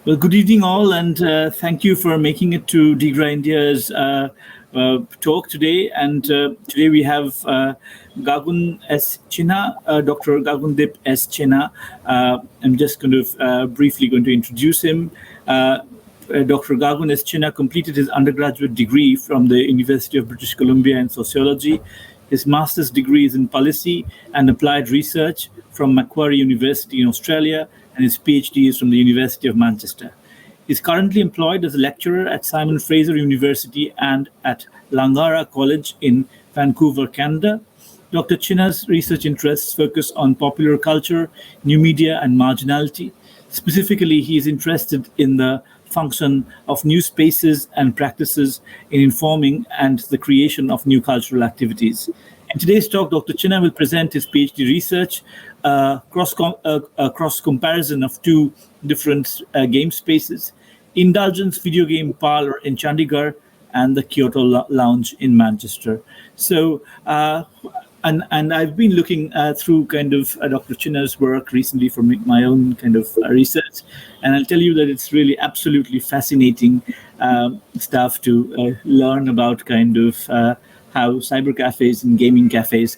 Well, good evening, all, and thank you for making it to DiGRA India's talk today. And today we have Gagun S. Chhina, Dr. Gagun Dept S. Chhina. I'm just briefly going to introduce him. Dr. Gagun S. Chhina completed his undergraduate degree from the University of British Columbia in sociology. His master's degree is in policy and applied research from Macquarie University in Australia, and his PhD is from the University of Manchester. He's currently employed as a lecturer at Simon Fraser University and at Langara College in Vancouver, Canada. Dr. Chhina's research interests focus on popular culture, new media, and marginality. Specifically, he is interested in the function of new spaces and practices in informing and the creation of new cultural activities. In today's talk, Dr. Chhina will present his PhD research, cross comparison of two different game spaces: Indulgence video game Parlour in Chandigarh and the Kyoto Lounge in Manchester. So, and I've been looking through Dr. Chhina's work recently for my own research, and I'll tell you that it's really absolutely fascinating stuff to learn about how cyber cafes and gaming cafes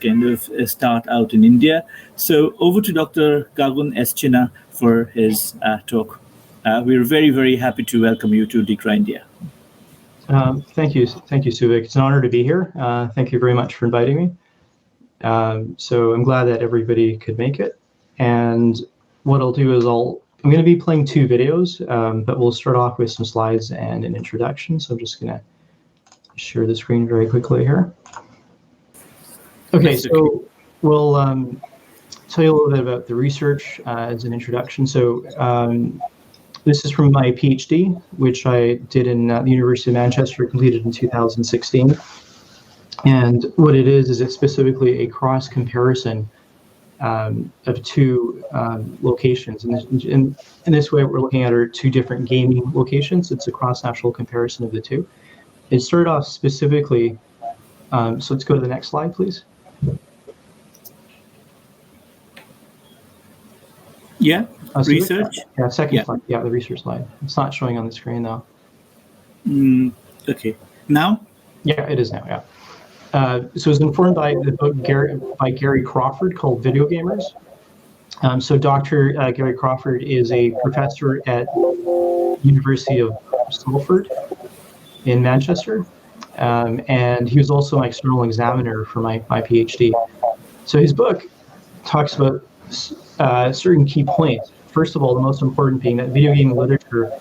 start out in India. So over to Dr. Gagun S. Chhina for his talk. We're very, very happy to welcome you to DiGRA India. Thank you, Suvik. It's an honor to be here. Thank you very much for inviting me. So I'm glad that everybody could make it. And what I'll do is I'm going to be playing two videos, but we'll start off with some slides and an introduction. So I'm just going to share the screen very quickly here. Okay, so we'll tell you a little bit about the research as an introduction. So this is from my PhD, which I did in the University of Manchester, completed in 2016. And what it is it's specifically a cross comparison of two locations. And in this way, what we're looking at are two different gaming locations. It's a cross-national comparison of the two. It started off specifically, so let's go to the next slide, please. Yeah, research? Yeah, second slide. Yeah, the research slide. It's not showing on the screen, though. Okay. Now? Yeah, it is now, yeah. So it's informed by the book by Gary Crawford called Video Gamers. So Dr. Gary Crawford is a professor at University of Salford in Manchester, and he was also my external examiner for my PhD. So his book talks about certain key points. First of all, the most important being that video game literature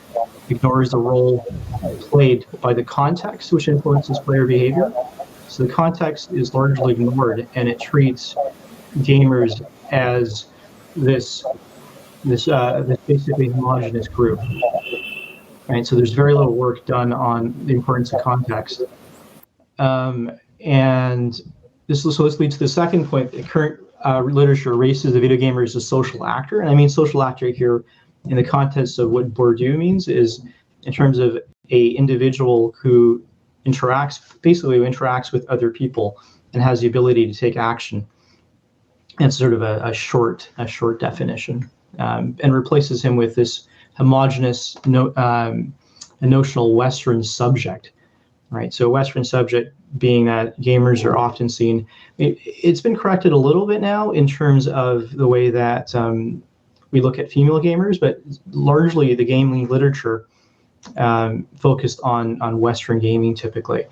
ignores the role played by the context which influences player behavior. So the context is largely ignored, and it treats gamers as this basically homogenous group. Right, so there's very little work done on the importance of context. And this leads to the second point. The current literature erases the video gamer as a social actor. And I mean social actor here in the context of what Bourdieu means is in terms of a individual who interacts with other people and has the ability to take action. And it's sort of a short definition, and replaces him with this homogeneous notional Western subject, right? So Western subject being that gamers are often seen. It's been corrected a little bit now in terms of the way that we look at female gamers, but largely the gaming literature focused on Western gaming typically.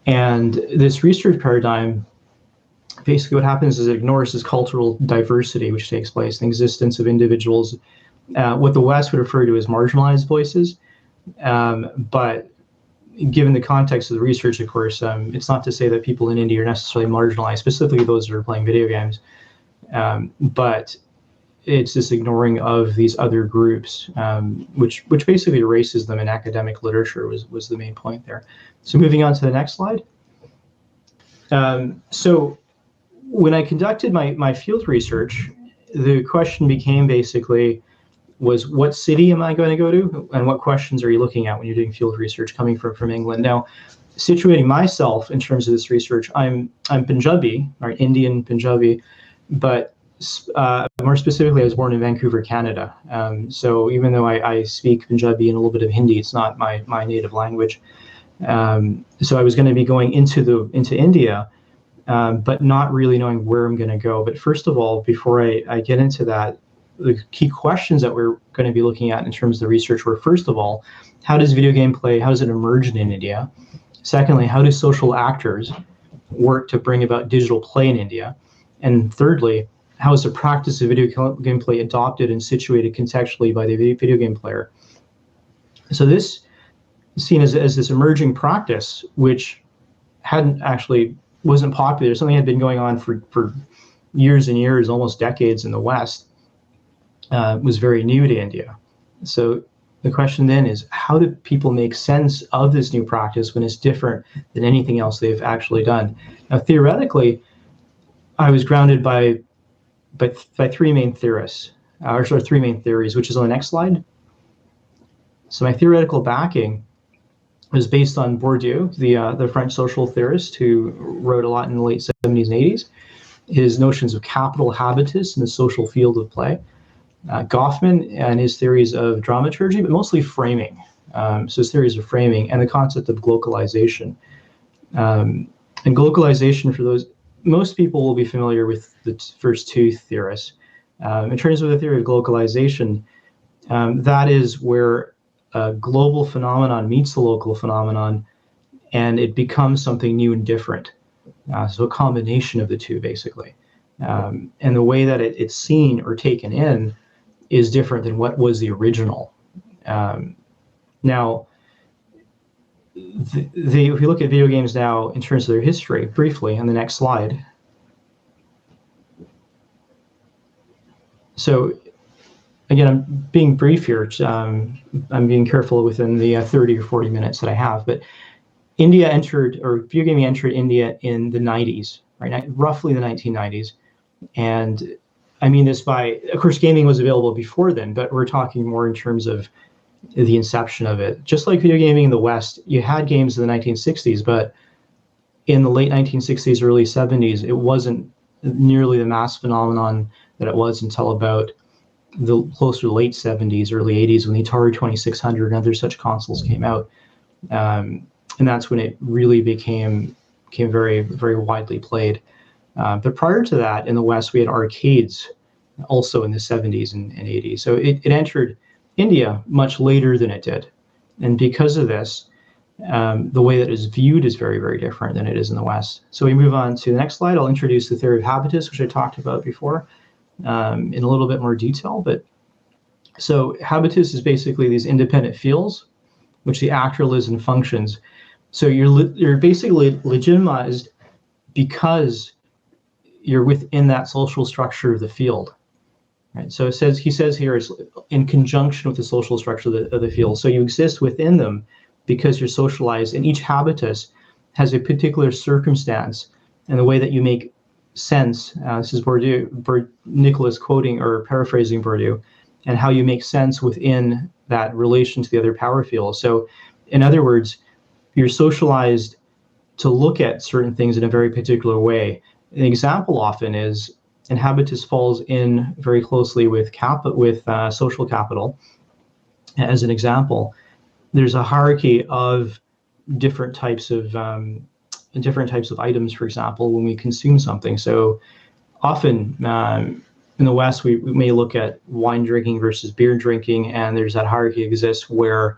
And this research paradigm, basically what happens is it ignores this cultural diversity which takes place, the existence of individuals, what the West would refer to as marginalized voices. But given the context of the research, of course, it's not to say that people in India are necessarily marginalized, specifically those that are playing video games. But it's this ignoring of these other groups, which basically erases them in academic literature was the main point there. So moving on to the next slide. So when I conducted my field research, the question became basically was what city am I going to go to, and what questions are you looking at when you're doing field research coming from England? Now, situating myself in terms of this research, I'm Punjabi, or Indian Punjabi, but more specifically, I was born in Vancouver, Canada. So even though I speak Punjabi and a little bit of Hindi, it's not my native language. So I was going to be going into India, but not really knowing where I'm going to go. But first of all, before I get into that, the key questions that we're going to be looking at in terms of the research were, first of all, how does video game play, how does it emerge in India? Secondly, how do social actors work to bring about digital play in India? And thirdly, how is the practice of video game play adopted and situated contextually by the video game player? So this is seen as this emerging practice, which wasn't popular. Something had been going on for years and years, almost decades in the West, was very new to India. So the question then is, how do people make sense of this new practice when it's different than anything else they've actually done? Now, theoretically, I was grounded by three main theorists, three main theories, which is on the next slide. So my theoretical backing was based on Bourdieu, the French social theorist who wrote a lot in the late 70s and 80s, his notions of capital habitus in the social field of play, Goffman and his theories of dramaturgy, but mostly framing. So his theories of framing and the concept of glocalisation. And glocalisation, for those, most people will be familiar with the first two theorists. In terms of the theory of glocalisation, that is where a global phenomenon meets the local phenomenon, and it becomes something new and different. So a combination of the two, basically. And the way that it's seen or taken in is different than what was the original. Now, if you look at video games now in terms of their history, briefly on the next slide. So again, I'm being brief here. I'm being careful within the 30 or 40 minutes that I have, but video gaming entered India in the 90s, right? Roughly the 1990s. And I mean this by, of course, gaming was available before then, but we're talking more in terms of the inception of it. Just like video gaming in the West, you had games in the 1960s, but in the late 1960s, early 70s, it wasn't nearly the mass phenomenon that it was until about the closer to late 70s, early 80s, when the Atari 2600 and other such consoles came out. And that's when it really became very, very widely played. But prior to that, in the West, we had arcades also in the 70s and 80s. So it entered India much later than it did. And because of this, the way that it's viewed is very, very different than it is in the West. So we move on to the next slide. I'll introduce the theory of habitus, which I talked about before, in a little bit more detail. But so habitus is basically these independent fields, which the actor lives and functions. So you're basically legitimized because you're within that social structure of the field, right? So he says here, it's in conjunction with the social structure of the field. So you exist within them because you're socialized, and each habitus has a particular circumstance, and the way that you make sense, this is Bourdieu, Nicholas quoting or paraphrasing Bourdieu, and how you make sense within that relation to the other power fields. So in other words, you're socialized to look at certain things in a very particular way. An example often is, and habitus falls in very closely with social capital. As an example, there's a hierarchy of different types of items. For example, when we consume something, so often in the West we may look at wine drinking versus beer drinking, and there's that hierarchy exists where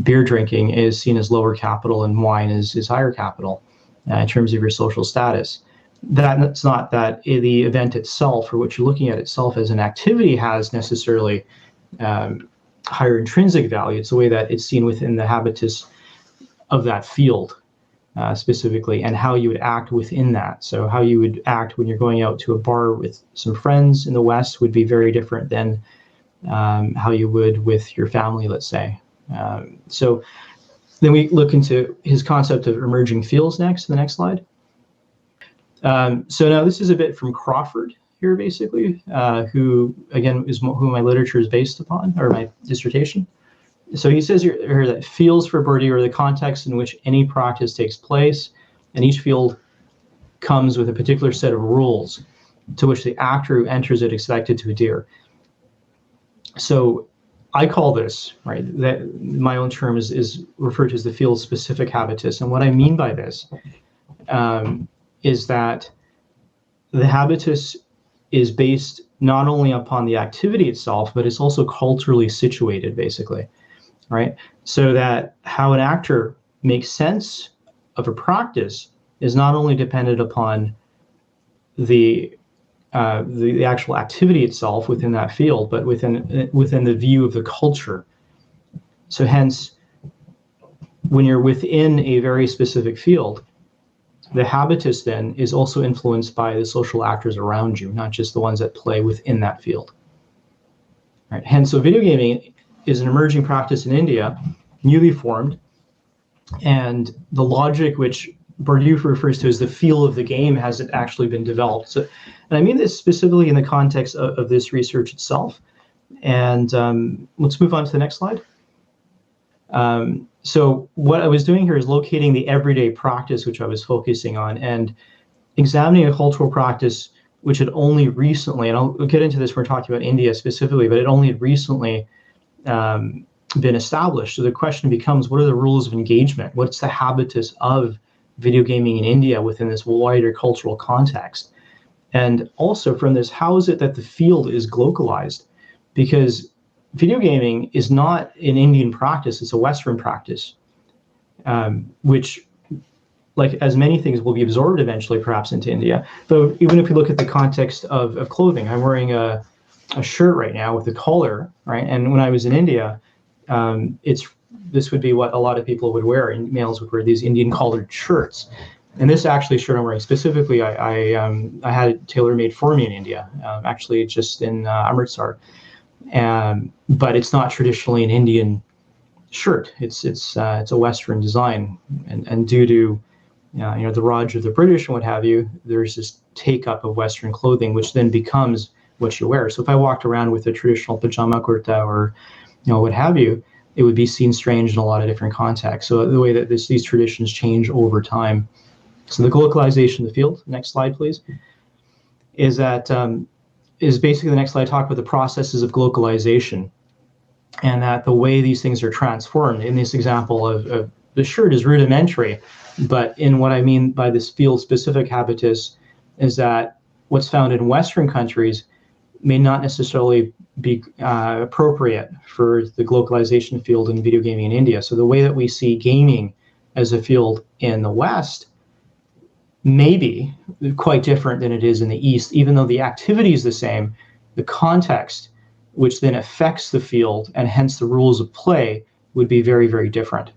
beer drinking is seen as lower capital and wine is higher capital in terms of your social status. That's not that the event itself or what you're looking at itself as an activity has necessarily higher intrinsic value. It's the way that it's seen within the habitus of that field specifically, and how you would act within that. So how you would act when you're going out to a bar with some friends in the West would be very different than how you would with your family, let's say. So then we look into his concept of emerging fields next, in the next slide. So now this is a bit from Crawford here, basically, who, again, is who my literature is based upon, or my dissertation. So he says here that fields for Bourdieu are the context in which any practice takes place, and each field comes with a particular set of rules. to which the actor who enters it expected to adhere. So I call this, right, that my own term is referred to as the field-specific habitus. And what I mean by this is that the habitus is based not only upon the activity itself, but it's also culturally situated, basically, right? So that how an actor makes sense of a practice is not only dependent upon the actual activity itself within that field, but within the view of the culture. So hence, when you're within a very specific field, the habitus then is also influenced by the social actors around you, not just the ones that play within that field. Right? Hence, so video gaming is an emerging practice in India, newly formed, and the logic which Bourdieu refers to as the feel of the game hasn't actually been developed. So, and I mean this specifically in the context of this research itself. And let's move on to the next slide. So what I was doing here is locating the everyday practice which I was focusing on and examining a cultural practice which had only recently, and I'll get into this when we're talking about India specifically, but it only had recently been established. So the question becomes, what are the rules of engagement? What's the habitus of video gaming in India within this wider cultural context? And also from this, how is it that the field is glocalized? Because video gaming is not an Indian practice, it's a Western practice, which, like as many things, will be absorbed eventually perhaps into India. Though even if we look at the context of clothing, I'm wearing a shirt right now with a collar, right? And when I was in India, this would be what a lot of people would wear, and males would wear these Indian collared shirts. And this actually shirt I'm wearing specifically, I had it tailor-made for me in India, actually just in Amritsar. But it's not traditionally an Indian shirt. It's a Western design, and due to the Raj of the British and what have you, there's this take up of Western clothing, which then becomes what you wear. So if I walked around with a traditional pajama kurta or what have you, it would be seen strange in a lot of different contexts. So the way that these traditions change over time. So the glocalization of the field, next slide please, is basically the next slide talk about the processes of glocalization, and that the way these things are transformed. In this example of the shirt is rudimentary, but in what I mean by this field-specific habitus is that what's found in Western countries may not necessarily be appropriate for the glocalization field in video gaming in India. So the way that we see gaming as a field in the West may be quite different than it is in the East, even though the activity is the same. The context, which then affects the field and hence the rules of play, would be very, very different.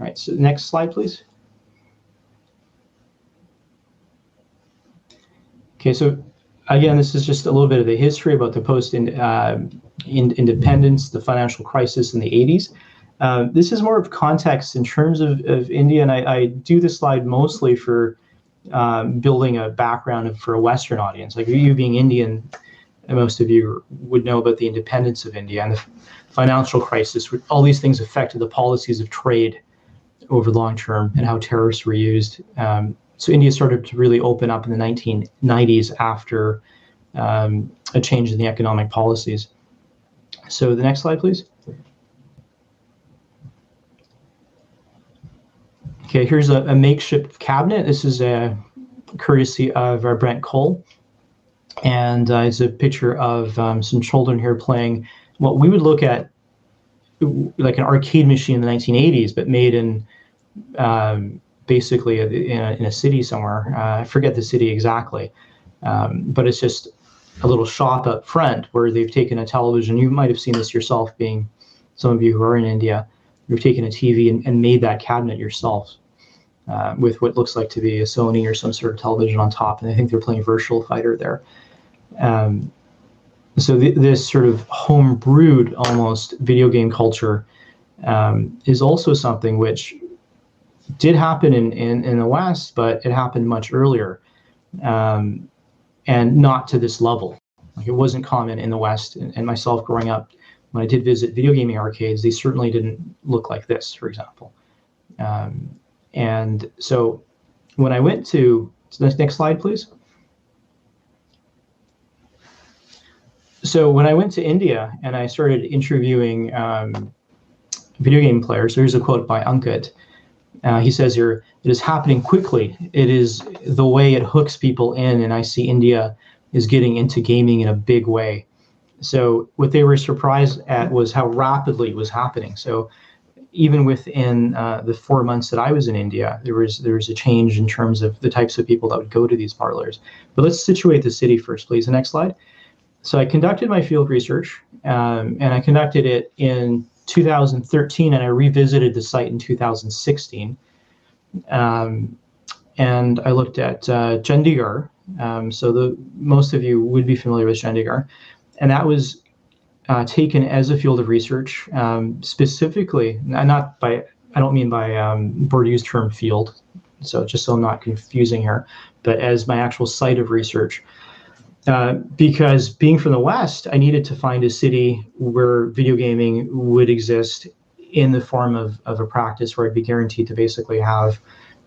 All right, so next slide, please. Okay, so again, this is just a little bit of the history about the post-independence, the financial crisis in the 80s. This is more of context in terms of India, and I do this slide mostly for building a background for a Western audience. Like you being Indian, most of you would know about the independence of India and the financial crisis. All these things affected the policies of trade over the long term and how tariffs were used. So India started to really open up in the 1990s after a change in the economic policies. So the next slide, please. Okay, here's a makeshift cabinet. This is a courtesy of our Brent Cole. And it's a picture of some children here playing what we would look at like an arcade machine in the 1980s, but made in basically in a city somewhere. I forget the city exactly, but it's just a little shop up front where they've taken a television. You might have seen this yourself, being some of you who are in India. You've taken a TV and made that cabinet yourself with what looks like to be a Sony or some sort of television on top. And I think they're playing Virtual Fighter there. So this sort of home-brewed almost video game culture is also something which did happen in the West, but it happened much earlier, and not to this level. Like it wasn't common in the West, and myself growing up, when I did visit video gaming arcades, they certainly didn't look like this, for example. And so when I went to the next slide, please. So when I went to India and I started interviewing video game players, there's a quote by Ankit. He says here, "It is happening quickly. It is the way it hooks people in, and I see India is getting into gaming in a big way." So what they were surprised at was how rapidly it was happening. So even within the 4 months that I was in India, there was a change in terms of the types of people that would go to these parlors. But let's situate the city first, please. The next slide. So I conducted my field research, and I conducted it in 2013, and I revisited the site in 2016. And I looked at Chandigarh. So most of you would be familiar with Chandigarh, and that was taken as a field of research, specifically, I don't mean by Bourdieu's term field, so just so I'm not confusing here, but as my actual site of research. Because being from the West, I needed to find a city where video gaming would exist in the form of a practice where I'd be guaranteed to basically have,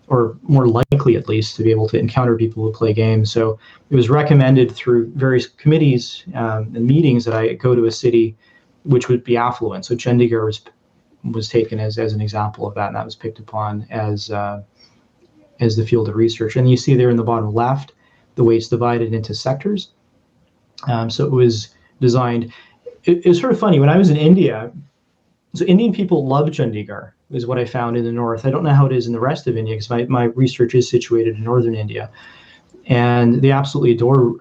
or more likely at least, to be able to encounter people who play games. So it was recommended through various committees and meetings that I go to a city which would be affluent. So Chandigarh was taken as an example of that, and that was picked upon as the field of research. And you see there in the bottom left, the way it's divided into sectors. So it was designed, it was sort of funny, when I was in India, so Indian people love Chandigarh, is what I found in the north. I don't know how it is in the rest of India, because my research is situated in northern India. And they absolutely adore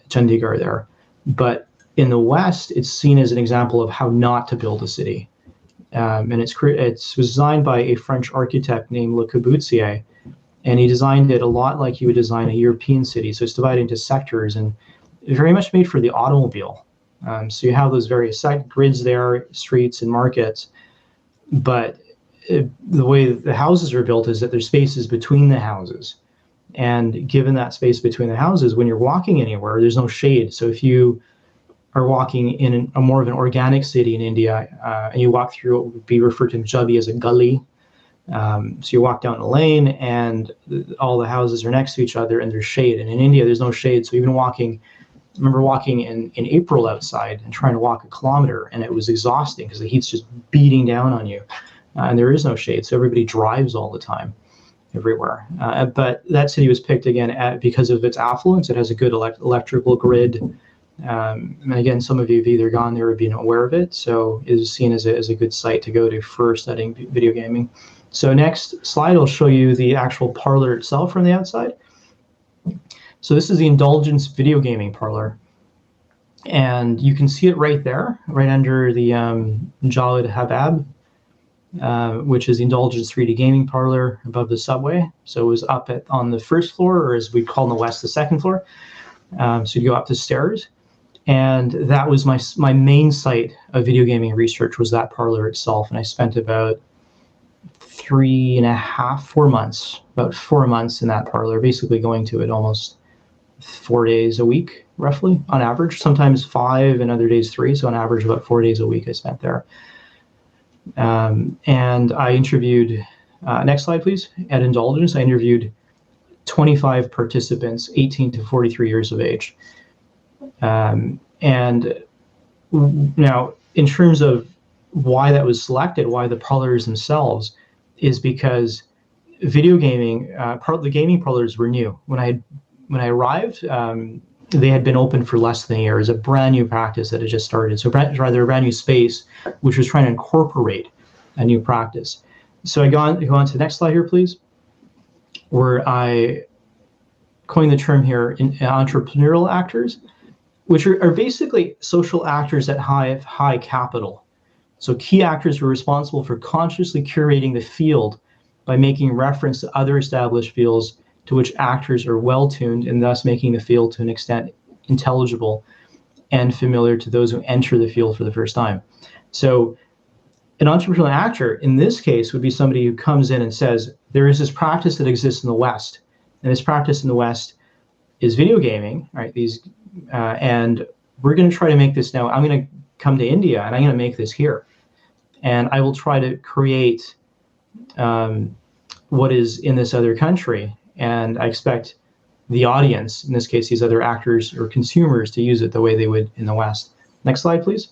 Chandigarh there. But in the west, it's seen as an example of how not to build a city. And it was designed by a French architect named Le Corbusier. And he designed it a lot like you would design a European city. So it's divided into sectors and very much made for the automobile. So you have those various grids there, streets and markets. But the way the houses are built is that there's spaces between the houses. And given that space between the houses, when you're walking anywhere, there's no shade. So if you are walking in a more of an organic city in India, and you walk through what would be referred to in Punjabi as a gully, so you walk down a lane and all the houses are next to each other and there's shade. And in India, there's no shade. So even I remember walking in April outside and trying to walk a kilometer, and it was exhausting because the heat's just beating down on you. And there is no shade. So everybody drives all the time, everywhere. But that city was picked again because of its affluence. It has a good electrical grid. And again, some of you have either gone there or been aware of it. So it is seen as a good site to go to for studying video gaming. So next slide, I'll show you the actual parlor itself from the outside. So this is the Indulgence video gaming parlor. And you can see it right there, right under the Jalid Habab, which is the Indulgence 3D gaming parlor above the subway. So it was up on the first floor, or as we call in the West, the second floor. So you go up the stairs. And that was my main site of video gaming research, was that parlor itself. And I spent about 4 months, about 4 months in that parlor, basically going to it almost 4 days a week, roughly, on average, sometimes 5 and other days 3. So on average, about 4 days a week I spent there. And I interviewed, next slide, please, at Indulgence, I interviewed 25 participants, 18 to 43 years of age. And now, in terms of why that was selected, why the parlors themselves, is because video gaming, the gaming parlors were new. When I arrived, they had been open for less than a year. It was a brand new practice that had just started. So rather a brand new space, which was trying to incorporate a new practice. So I go on to the next slide here, please, where I coined the term here, entrepreneurial actors, which are basically social actors that have high capital. So key actors who are responsible for consciously curating the field by making reference to other established fields to which actors are well-tuned, and thus making the field to an extent intelligible and familiar to those who enter the field for the first time. So an entrepreneurial actor in this case would be somebody who comes in and says, there is this practice that exists in the West, and this practice in the West is video gaming, right? And we're going to try to make this now. I'm going to come to India and I'm going to make this here. And I will try to create what is in this other country. And I expect the audience, in this case, these other actors or consumers, to use it the way they would in the West. Next slide, please.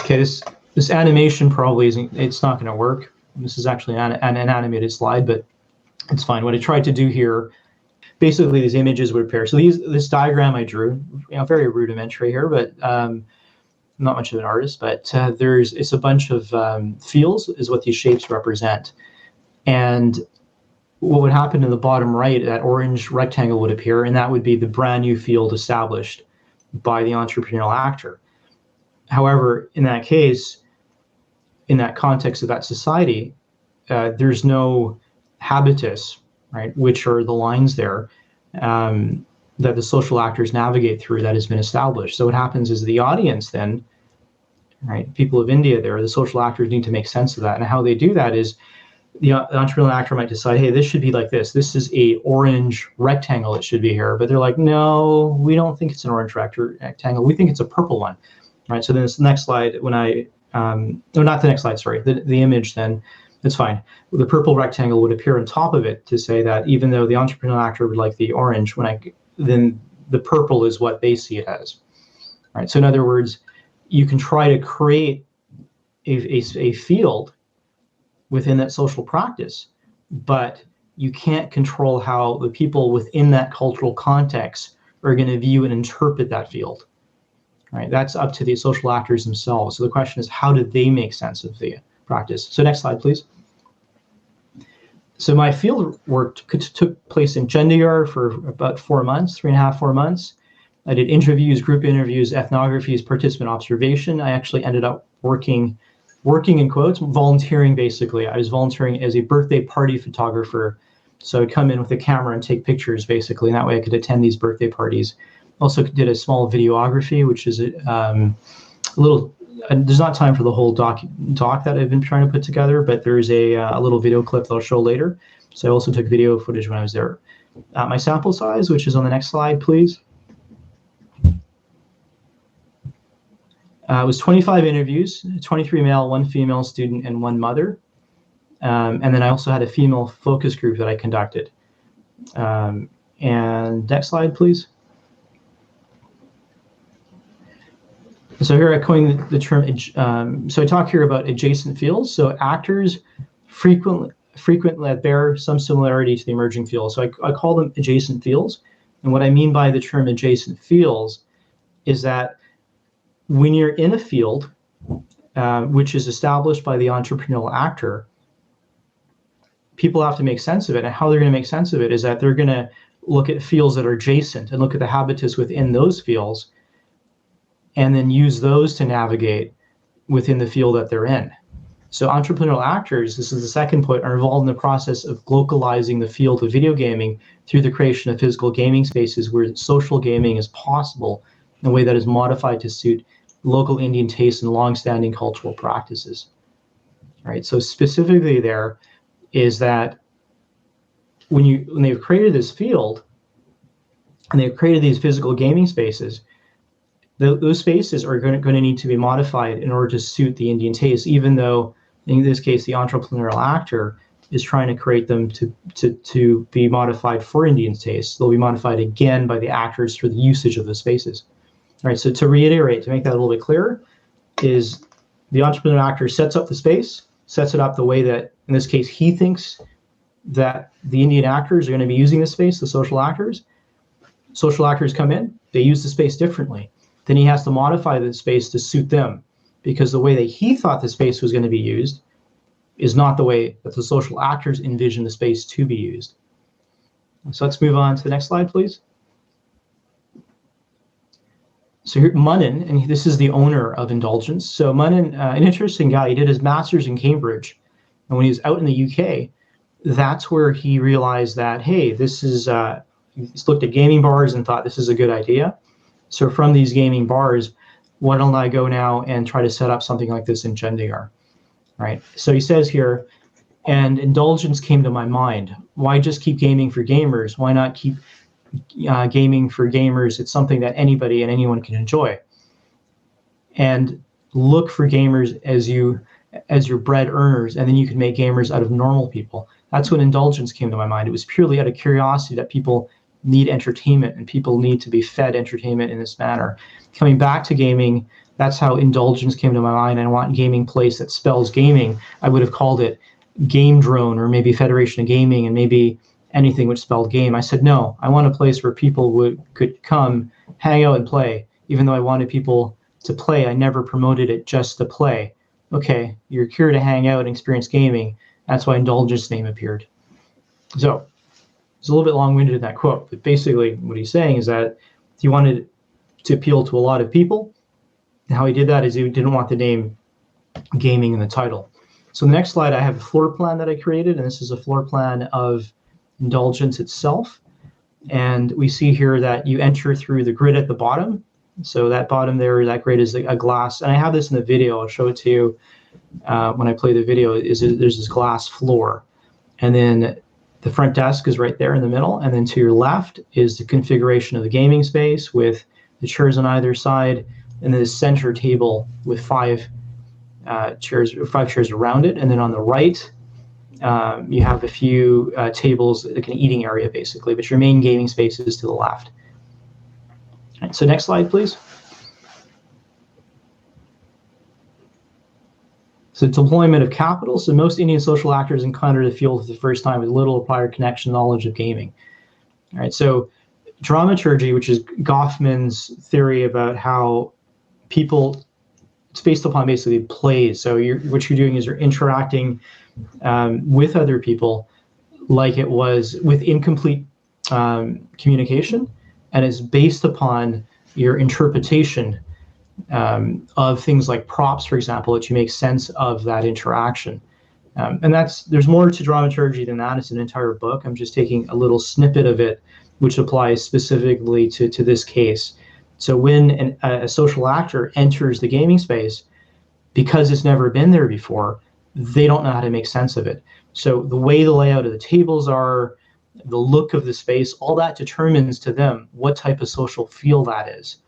Okay, this animation probably isn't, it's not going to work. This is actually an animated slide, but it's fine. What I tried to do here, basically these images would appear. So this diagram I drew, very rudimentary here, but I'm not much of an artist, but it's a bunch of fields is what these shapes represent. And what would happen in the bottom right, that orange rectangle would appear, and that would be the brand new field established by the entrepreneurial actor. However, in that case, in that context of that society, there's no habitus, right, which are the lines there that the social actors navigate through that has been established. So what happens is the audience then, right, people of India there, the social actors need to make sense of that. And how they do that is the entrepreneurial actor might decide, hey, this should be like this. This is a orange rectangle, it should be here. But they're like, no, we don't think it's an orange rectangle. We think it's a purple one, right? So then this next slide, when no, not the next slide, sorry, the image then, it's fine. The purple rectangle would appear on top of it to say that even though the entrepreneurial actor would like the orange, then the purple is what they see it as, right? So in other words, you can try to create a field within that social practice, but you can't control how the people within that cultural context are going to view and interpret that field, right? That's up to the social actors themselves. So the question is, how do they make sense of the practice? So next slide, please. So my field work took place in Chandigarh for about 4 months, 3.5, 4 months. I did interviews, group interviews, ethnographies, participant observation. I actually ended up working in quotes, volunteering basically. I was volunteering as a birthday party photographer. So I'd come in with a camera and take pictures basically, and that way I could attend these birthday parties. Also did a small videography, which is a little, there's not time for the whole doc that I've been trying to put together, but there's a little video clip that I'll show later. So I also took video footage when I was there. My sample size, which is on the next slide, please. It was 25 interviews, 23 male, 1 female student, and 1 mother. And then I also had a female focus group that I conducted. And next slide, please. So here I coined the term, so I talk here about adjacent fields. So actors frequently bear some similarity to the emerging fields. So I call them adjacent fields. And what I mean by the term adjacent fields is that when you're in a field, which is established by the entrepreneurial actor, people have to make sense of it. And how they're going to make sense of it is that they're going to look at fields that are adjacent and look at the habitus within those fields, and then use those to navigate within the field that they're in. So entrepreneurial actors, this is the second point, are involved in the process of glocalizing the field of video gaming through the creation of physical gaming spaces where social gaming is possible in a way that is modified to suit local Indian tastes and long-standing cultural practices. All right, so specifically there is that when they've created this field and they've created these physical gaming spaces, those spaces are going to need to be modified in order to suit the Indian taste, even though in this case the entrepreneurial actor is trying to create them to be modified for Indian taste. They'll be modified again by the actors for the usage of the spaces. All right, so to reiterate, to make that a little bit clearer, is the entrepreneurial actor sets up the space, sets it up the way that, in this case, he thinks that the Indian actors are going to be using the space, the social actors. Social actors come in, they use the space differently. Then he has to modify the space to suit them, because the way that he thought the space was going to be used is not the way that the social actors envision the space to be used. So let's move on to the next slide, please. So here, Munnan, and this is the owner of Indulgence. So Munnan, an interesting guy, he did his master's in Cambridge. And when he was out in the UK, that's where he realized that, hey, this is, he's looked at gaming bars and thought this is a good idea. So from these gaming bars, why don't I go now and try to set up something like this in Chandigarh, right? So he says here, and Indulgence came to my mind. Why just keep gaming for gamers? Why not keep gaming for gamers? It's something that anybody and anyone can enjoy. And look for gamers as your bread earners, and then you can make gamers out of normal people. That's when Indulgence came to my mind. It was purely out of curiosity that people need entertainment, and people need to be fed entertainment in this manner. Coming back to gaming, that's how Indulgence came to my mind. I want gaming place that spells gaming. I would have called it Game Drone, or maybe Federation of Gaming, and maybe anything which spelled game. I said, no, I want a place where people could come, hang out and play. Even though I wanted people to play, I never promoted it just to play. Okay, you're here to hang out and experience gaming. That's why Indulgence name appeared. So it's a little bit long-winded in that quote, but basically what he's saying is that he wanted to appeal to a lot of people. And how he did that is he didn't want the name gaming in the title. So the next slide, I have a floor plan that I created, and this is a floor plan of Indulgence itself. And we see here that you enter through the grid at the bottom. So that bottom there, that grid is a glass. And I have this in the video. I'll show it to you when I play the video. There's this glass floor. And then the front desk is right there in the middle. And then to your left is the configuration of the gaming space with the chairs on either side, and then the center table with five chairs around it. And then on the right, you have a few tables, like an eating area basically, but your main gaming space is to the left. All right, so next slide, please. So deployment of capital. So most Indian social actors encounter the field for the first time with little prior connection knowledge of gaming. All right, so dramaturgy, which is Goffman's theory about how people, it's based upon basically plays. So what you're doing is you're interacting with other people like it was with incomplete communication, and it's based upon your interpretation of things like props, for example, that you make sense of that interaction. And there's more to dramaturgy than that. It's an entire book. I'm just taking a little snippet of it, which applies specifically to this case. So when a social actor enters the gaming space, because it's never been there before, they don't know how to make sense of it. So the way the layout of the tables are, the look of the space, all that determines to them what type of social feel that is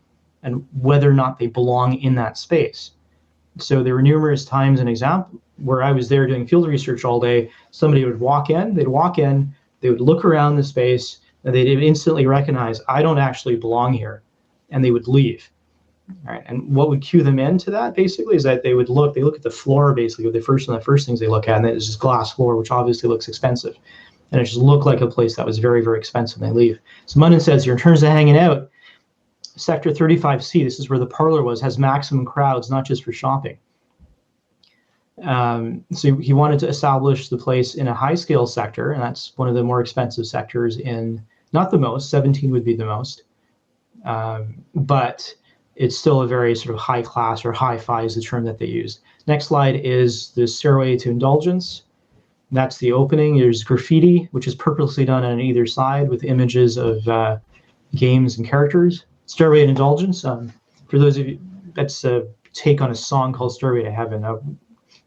and whether or not they belong in that space. So there were numerous times, an example, where I was there doing field research all day. Somebody would walk in, they would look around the space, and they'd instantly recognize, I don't actually belong here, and they would leave. All right, and what would cue them into that basically is that they look at the floor basically, one of the first things they look at, and it's this glass floor, which obviously looks expensive. And it just looked like a place that was very, very expensive, and they leave. So Munnan says here, in terms of hanging out, Sector 35C, this is where the Parlour was, has maximum crowds, not just for shopping. So he wanted to establish the place in a high-scale sector, and that's one of the more expensive sectors in, not the most, 17 would be the most, but it's still a very sort of high class, or hi-fi is the term that they used. Next slide is the stairway to Indulgence. That's the opening. There's graffiti, which is purposely done on either side with images of games and characters. Stairway to Indulgence. For those of you, that's a take on a song called Stairway to Heaven,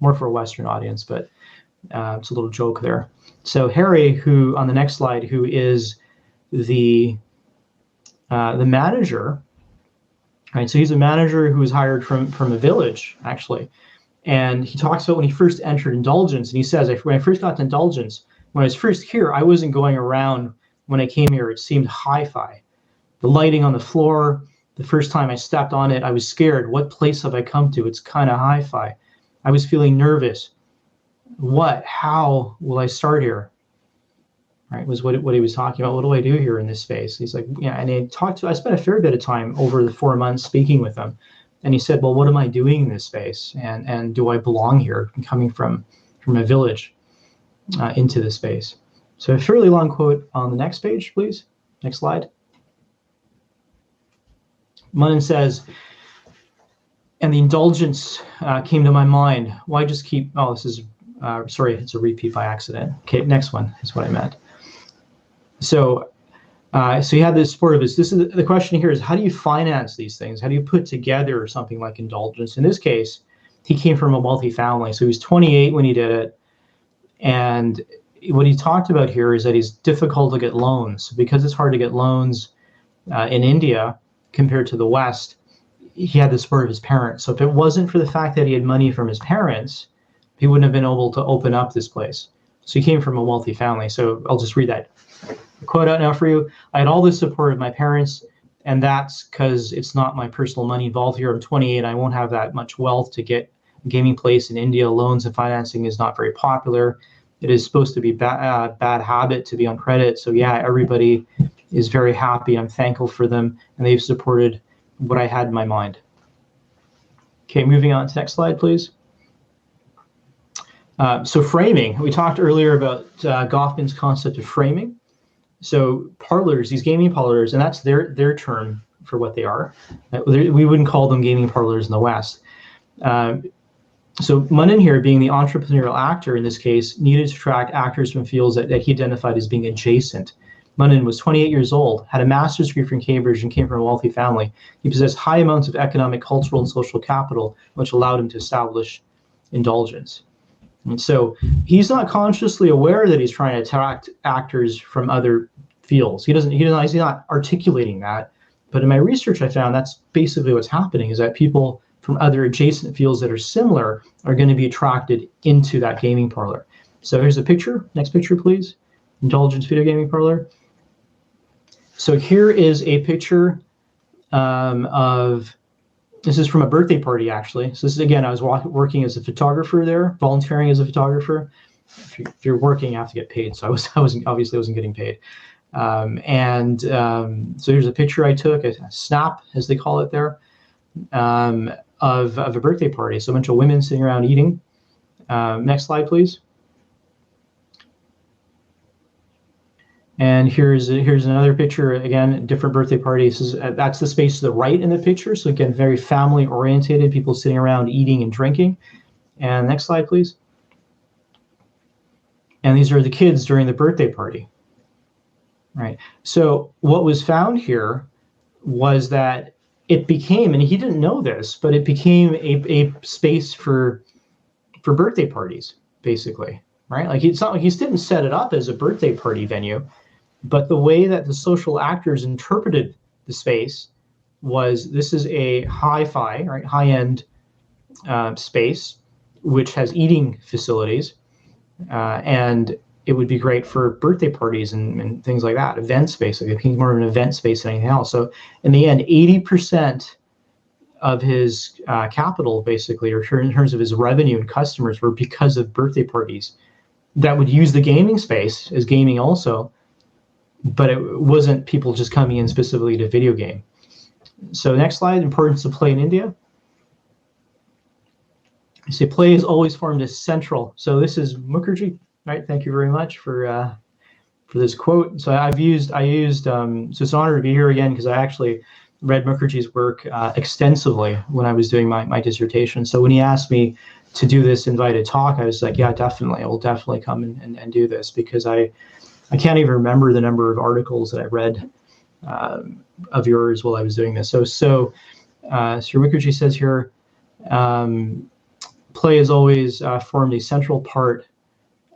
more for a Western audience, but it's a little joke there. So Harry, who on the next slide, who is the manager, right? So he's a manager who was hired from a village, actually. And he talks about when he first entered Indulgence, and he says, when I first got to Indulgence, when I was first here, I wasn't going around. When I came here, it seemed hi-fi. The lighting on the floor, the first time I stepped on it, I was scared. What place have I come to? It's kind of hi-fi. I was feeling nervous. How will I start here? Right, was what he was talking about. What do I do here in this space? He's like, yeah, and I spent a fair bit of time over the 4 months speaking with him. And he said, well, what am I doing in this space? And do I belong here? I'm coming from a village into this space. So a fairly long quote on the next page, please. Next slide. Munnan says, and the Indulgence came to my mind. Why just keep, this is, sorry, it's a repeat by accident. Okay, next one is what I meant. So you had this support of this. This is the question here is, how do you finance these things? How do you put together something like Indulgence? In this case, he came from a wealthy family. So he was 28 when he did it. And what he talked about here is that it's difficult to get loans. Because it's hard to get loans in India compared to the West, he had the support of his parents. So if it wasn't for the fact that he had money from his parents, he wouldn't have been able to open up this place. So he came from a wealthy family. So I'll just read that quote out now for you. I had all the support of my parents, and that's because it's not my personal money involved here. I'm 28. I won't have that much wealth to get a gaming place in India. Loans and financing is not very popular. It is supposed to be bad habit to be on credit. So yeah, everybody is very happy. I'm thankful for them, and they've supported what I had in my mind. Okay, moving on to next slide, please. So framing. We talked earlier about Goffman's concept of framing. So parlors, these gaming parlors, and that's their term for what they are. We wouldn't call them gaming parlors in the West. So Munnin here, being the entrepreneurial actor in this case, needed to attract actors from fields that he identified as being adjacent. Munnin was 28 years old, had a master's degree from Cambridge, and came from a wealthy family. He possessed high amounts of economic, cultural, and social capital, which allowed him to establish Indulgence. And so he's not consciously aware that he's trying to attract actors from other fields. He's not articulating that. But in my research, I found that's basically what's happening, is that people from other adjacent fields that are similar are going to be attracted into that gaming parlor. So here's a picture. Next picture, please. Indulgence video gaming parlor. So here is a picture this is from a birthday party, actually. So this is, again, I was working as a photographer there, volunteering as a photographer. If you're working, you have to get paid. So I wasn't getting paid. So here's a picture I took, a snap, as they call it there, of a birthday party. So a bunch of women sitting around eating. Next slide, please. And here's another picture, again, different birthday party. That's the space to the right in the picture. So again, very family orientated, people sitting around eating and drinking. And next slide, please. And these are the kids during the birthday party. Right. So what was found here was that it became, and he didn't know this, but it became a space for birthday parties, basically. Right. Like it's not like he didn't set it up as a birthday party venue. But the way that the social actors interpreted the space was, this is a hi-fi, right, high-end space, which has eating facilities, and it would be great for birthday parties and things like that, event space. Like, it became more of an event space than anything else. So in the end, 80% of his capital, basically, or in terms of his revenue and customers, were because of birthday parties that would use the gaming space as gaming also. But it wasn't people just coming in specifically to video game. So next slide, importance of play in India. I say play is always formed as central. So this is Mukherjee, right? Thank you very much for this quote. So I used, so it's an honor to be here again, because I actually read Mukherjee's work extensively when I was doing my dissertation. So when he asked me to do this invited talk, I was like, yeah, definitely. I will definitely come and do this, because I can't even remember the number of articles that I read of yours while I was doing this. So Sir Mukherjee says here, play has always formed a central part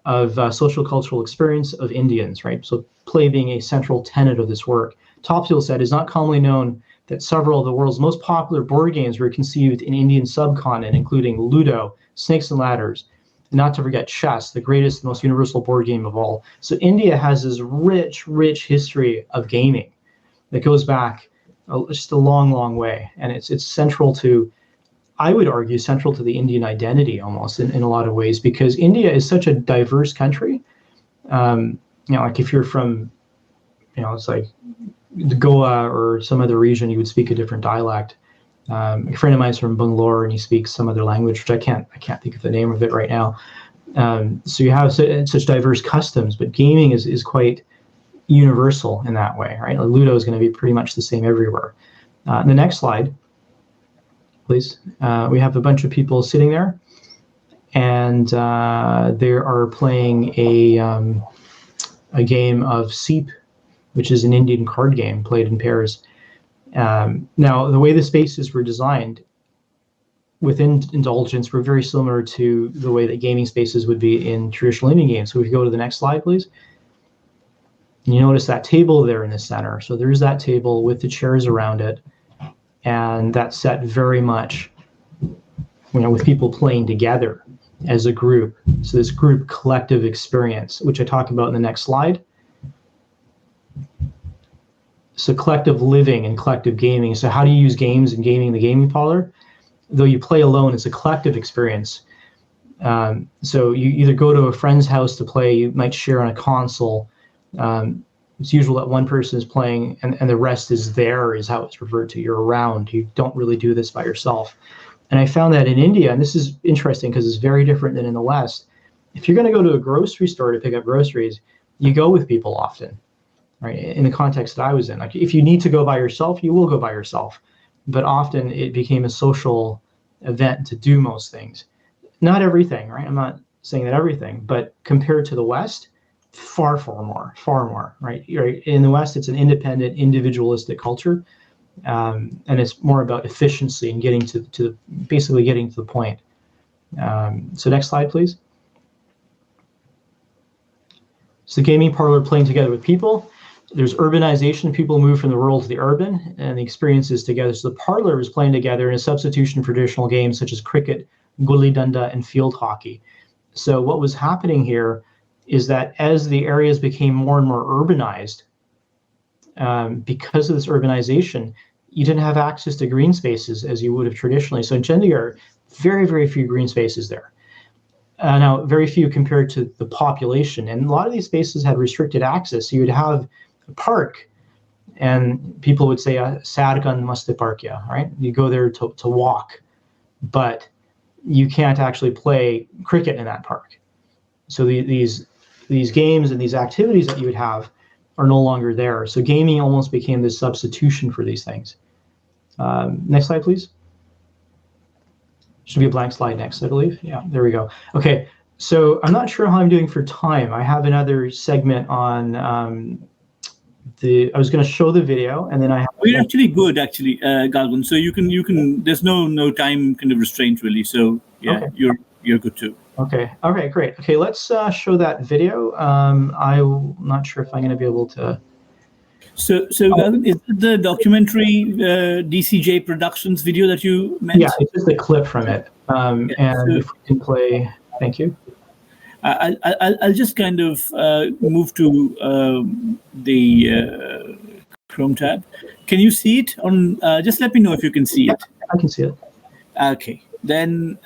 of social cultural experience of Indians, right? So play being a central tenet of this work. Topfield said, it's not commonly known that several of the world's most popular board games were conceived in Indian subcontinent, including Ludo, Snakes and Ladders, and not to forget chess, the greatest, most universal board game of all. So India has this rich, rich history of gaming that goes back just a long, long way. And it's central to, I would argue, central to the Indian identity almost in a lot of ways, because India is such a diverse country. Like if you're from, it's like Goa or some other region, you would speak a different dialect. A friend of mine is from Bangalore, and he speaks some other language, which I can't think of the name of it right now. So you have such diverse customs, but gaming is quite universal in that way, right? Like Ludo is going to be pretty much the same everywhere. The next slide, please. We have a bunch of people sitting there, and they are playing a game of Seep, which is an Indian card game played in pairs. Now, the way the spaces were designed within Indulgence were very similar to the way that gaming spaces would be in traditional Indian games. So if you go to the next slide, please. And you notice that table there in the center. So there's that table with the chairs around it. And that's set very much, with people playing together as a group. So this group collective experience, which I talk about in the next slide. So collective living and collective gaming. So how do you use games and gaming in the gaming parlor? Though you play alone, it's a collective experience. So you either go to a friend's house to play, you might share on a console. It's usual that one person is playing and the rest is there, is how it's referred to. You're around. You don't really do this by yourself. And I found that in India, and this is interesting because it's very different than in the West, if you're going to go to a grocery store to pick up groceries, you go with people often, right? In the context that I was in, like if you need to go by yourself, you will go by yourself. But often it became a social event to do most things. Not everything, right? I'm not saying that everything, but compared to the West, far more, right? In the West, it's an independent, individualistic culture, and it's more about efficiency and getting to basically getting to the point. So next slide, please. So gaming parlor, playing together with people. There's urbanization. People move from the rural to the urban, and the experiences together. So the parlor is playing together in a substitution for traditional games such as cricket, gulli danda, and field hockey. So what was happening here is that as the areas became more and more urbanized, because of this urbanization, you didn't have access to green spaces as you would have traditionally. So in Chandigarh, very, very few green spaces there. Now, very few compared to the population. And a lot of these spaces had restricted access. So you would have a park, and people would say, Sadkan Muste Park, yeah, right? You go there to walk, but you can't actually play cricket in that park. So these games and these activities that you would have are no longer there. So gaming almost became this substitution for these things. Next slide, please. Should be a blank slide next, I believe. Yeah, there we go. Okay, so I'm not sure how I'm doing for time. I have another segment on I was going to show the video, and then I have. We're actually good, Gagun. So you can. There's no time kind of restraint really. So yeah, okay. You're good too. Okay. All right. Great. Okay. Let's show that video. I'm not sure if I'm going to be able to. So Gagun, is it the documentary DCJ Productions video that you meant? Yeah, it's just a clip from it. And so, if we can play, thank you. I'll just kind of move to the Chrome tab. Can you see it on? Just let me know if you can see it. I can see it. Okay, then.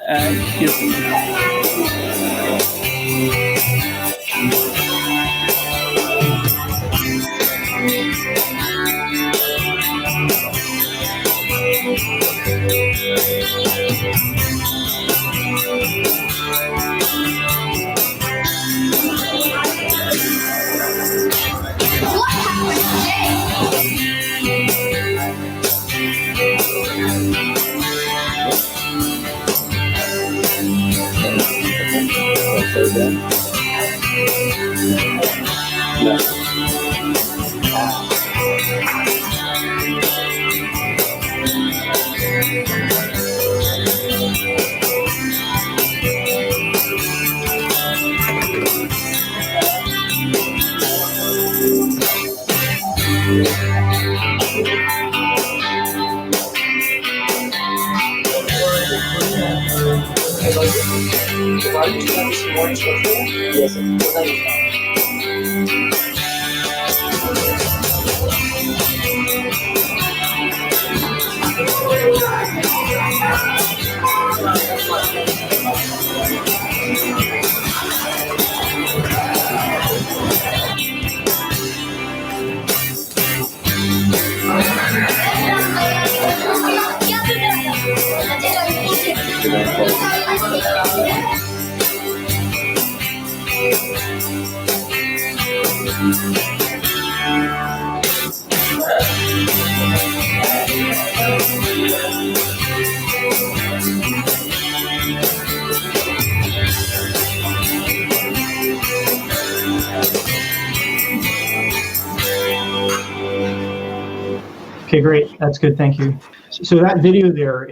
Okay, great. That's good. Thank you. So that video there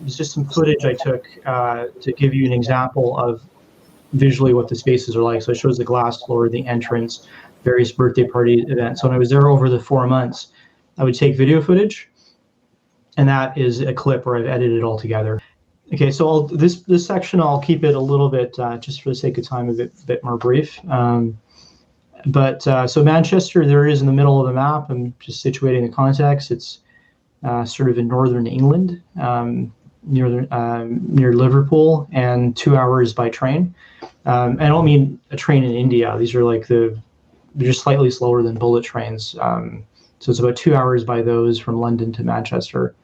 is just some footage I took to give you an example of visually what the spaces are like. So it shows the glass floor, the entrance, various birthday party events. So when I was there over the 4 months, I would take video footage, and that is a clip where I've edited it all together. Okay, so this section, I'll keep it a little bit, just for the sake of time, a bit more brief. So Manchester, there is in the middle of the map. I'm just situating the context. It's sort of in northern England, near Liverpool, and 2 hours by train. I don't mean a train in India. These are like they're just slightly slower than bullet trains. So it's about 2 hours by those from London to Manchester,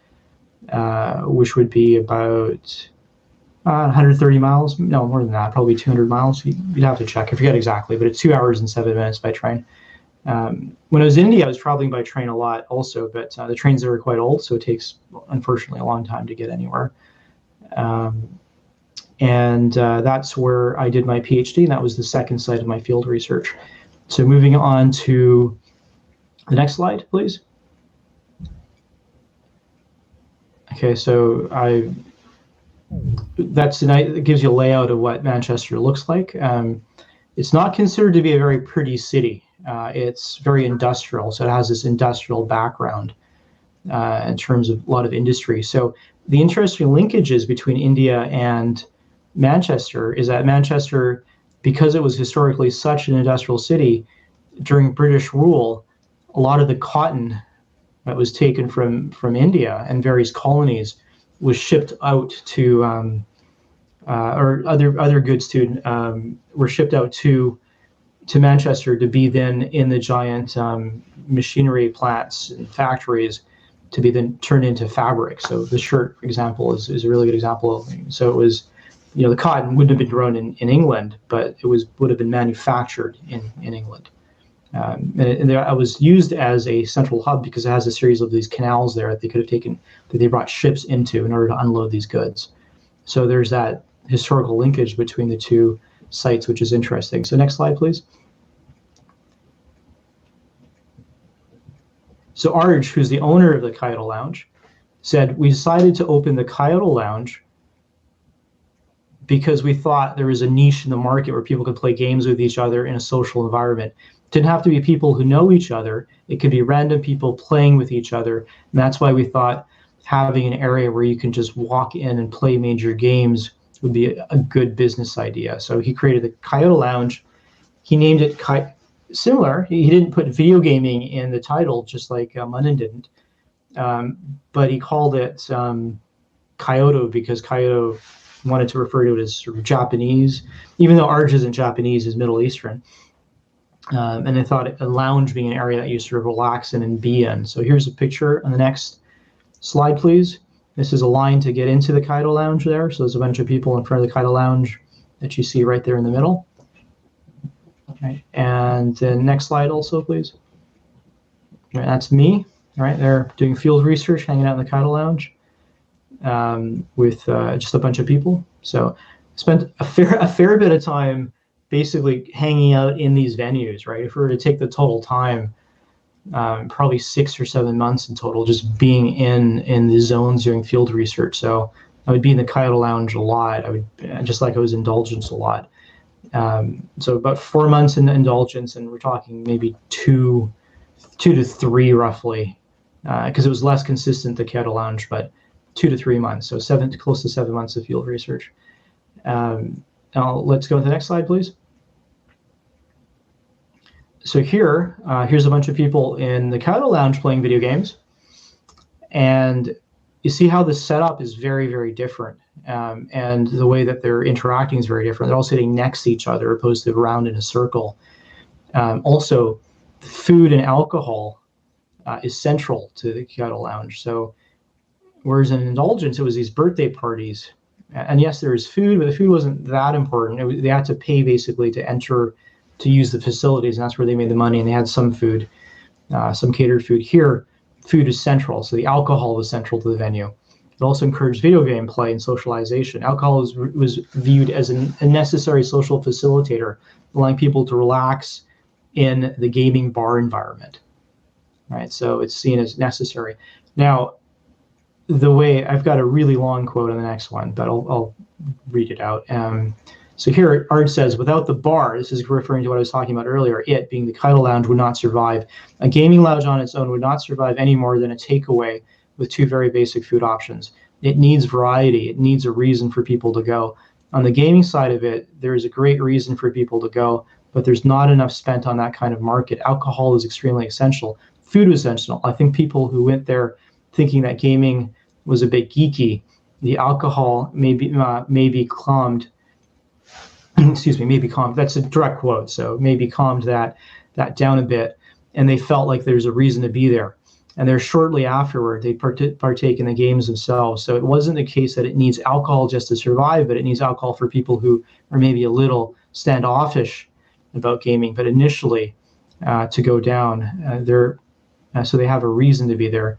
which would be about 130 miles. No, more than that, probably 200 miles. You'd have to check. I forget exactly, but it's 2 hours and 7 minutes by train. When I was in India, I was traveling by train a lot also, but the trains there are quite old, so it takes, unfortunately, a long time to get anywhere. And that's where I did my PhD, and that was the second site of my field research. So moving on to the next slide, please. Okay, so that gives you a layout of what Manchester looks like. It's not considered to be a very pretty city. It's very industrial, so it has this industrial background in terms of a lot of industry. So the interesting linkages between India and Manchester is that Manchester, because it was historically such an industrial city, during British rule, a lot of the cotton that was taken from India and various colonies was shipped out to, or other goods were shipped out to Manchester to be then in the giant machinery plants and factories to be then turned into fabric. So the shirt, for example, is a really good example of it. So it was, the cotton wouldn't have been grown in England, but it would have been manufactured in England. And it was used as a central hub because it has a series of these canals there that they brought ships into in order to unload these goods. So there's that historical linkage between the two sites, which is interesting. So next slide, please. So Arj, who's the owner of the Kyoto Lounge, said, we decided to open the Kyoto Lounge because we thought there was a niche in the market where people could play games with each other in a social environment. It didn't have to be people who know each other. It could be random people playing with each other. And that's why we thought having an area where you can just walk in and play major games would be a good business idea. So he created the Kyoto Lounge. He named it similar. He didn't put video gaming in the title, just like Munnan didn't. But he called it Kyoto because Kyoto wanted to refer to it as sort of Japanese, even though Arj isn't Japanese, is Middle Eastern. And they thought a lounge being an area that you sort of relax in and be in. So here's a picture on the next slide, please. This is a line to get into the Kyoto Lounge there. So there's a bunch of people in front of the Kyoto Lounge that you see right there in the middle. Okay. And then next slide also, please. Right, that's me, right? They're doing field research, hanging out in the Kyoto Lounge with just a bunch of people. So spent a fair bit of time basically hanging out in these venues, right? If we were to take the total time, probably 6 or 7 months in total, just being in the zones doing field research. So I would be in the Kyoto Lounge a lot. I would, just like I was Indulgence a lot. So about 4 months in Indulgence, and we're talking maybe two to three roughly, because it was less consistent, the Kyoto Lounge, but 2 to 3 months. So close to 7 months of field research. Now let's go to the next slide, please. So here's a bunch of people in the Kyoto Lounge playing video games. And you see how the setup is very, very different. And the way that they're interacting is very different. They're all sitting next to each other opposed to around in a circle. Also, food and alcohol is central to the Kyoto Lounge. So whereas in Indulgence, it was these birthday parties. And yes, there was food, but the food wasn't that important. They had to pay basically to enter to use the facilities, and that's where they made the money, and they had some food, some catered food. Here, food is central, so the alcohol was central to the venue. It also encouraged video game play and socialization. Alcohol was viewed as a necessary social facilitator, allowing people to relax in the gaming bar environment. Right, so it's seen as necessary. Now, the way I've got a really long quote on the next one, but I'll read it out. So here, Arj says, without the bar, this is referring to what I was talking about earlier, it being the Kyoto Lounge would not survive. A gaming lounge on its own would not survive any more than a takeaway with two very basic food options. It needs variety. It needs a reason for people to go. On the gaming side of it, there is a great reason for people to go. but there's not enough spent on that kind of market. Alcohol is extremely essential. Food was essential. I think people who went there thinking that gaming was a bit geeky, the alcohol maybe calmed, maybe calmed, that's a direct quote, so maybe calmed that down a bit, and they felt like there's a reason to be there. And there shortly afterward, they partake in the games themselves. So it wasn't the case that it needs alcohol just to survive, but it needs alcohol for people who are maybe a little standoffish about gaming, but initially to go down, so they have a reason to be there.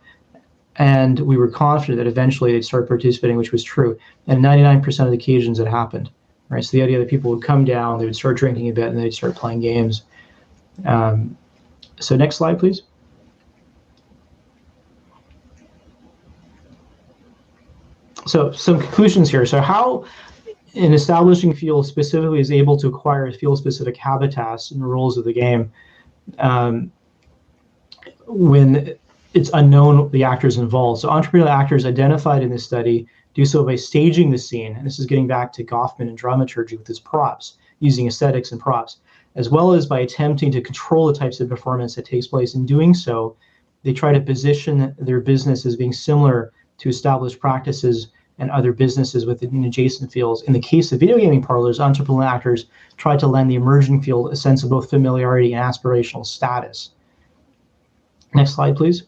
And we were confident that eventually they'd start participating, which was true. And 99% of the occasions it happened, right? So the idea that people would come down, they would start drinking a bit, and they'd start playing games. So next slide, please. So some conclusions here. So how an establishing field specifically is able to acquire field-specific habitats and rules of the game when it's unknown the actors involved. So entrepreneurial actors identified in this study do so by staging the scene, and this is getting back to Goffman and dramaturgy with his props, using aesthetics and props, as well as by attempting to control the types of performance that takes place. In doing so, they try to position their business as being similar to established practices and other businesses within adjacent fields. In the case of video gaming parlors, entrepreneurial actors try to lend the emerging field a sense of both familiarity and aspirational status. Next slide, please.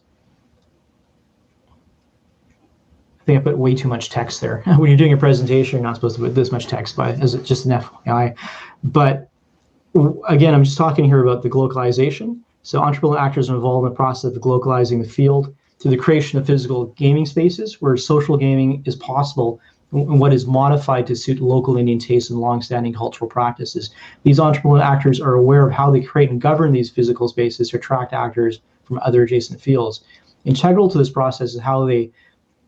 I think I put way too much text there. When you're doing a presentation, you're not supposed to put this much text, but as just an FYI. But again, I'm just talking here about the glocalization. So entrepreneurial actors are involved in the process of glocalizing the field through the creation of physical gaming spaces where social gaming is possible and what is modified to suit local Indian tastes and long-standing cultural practices. These entrepreneurial actors are aware of how they create and govern these physical spaces to attract actors from other adjacent fields. Integral to this process is how they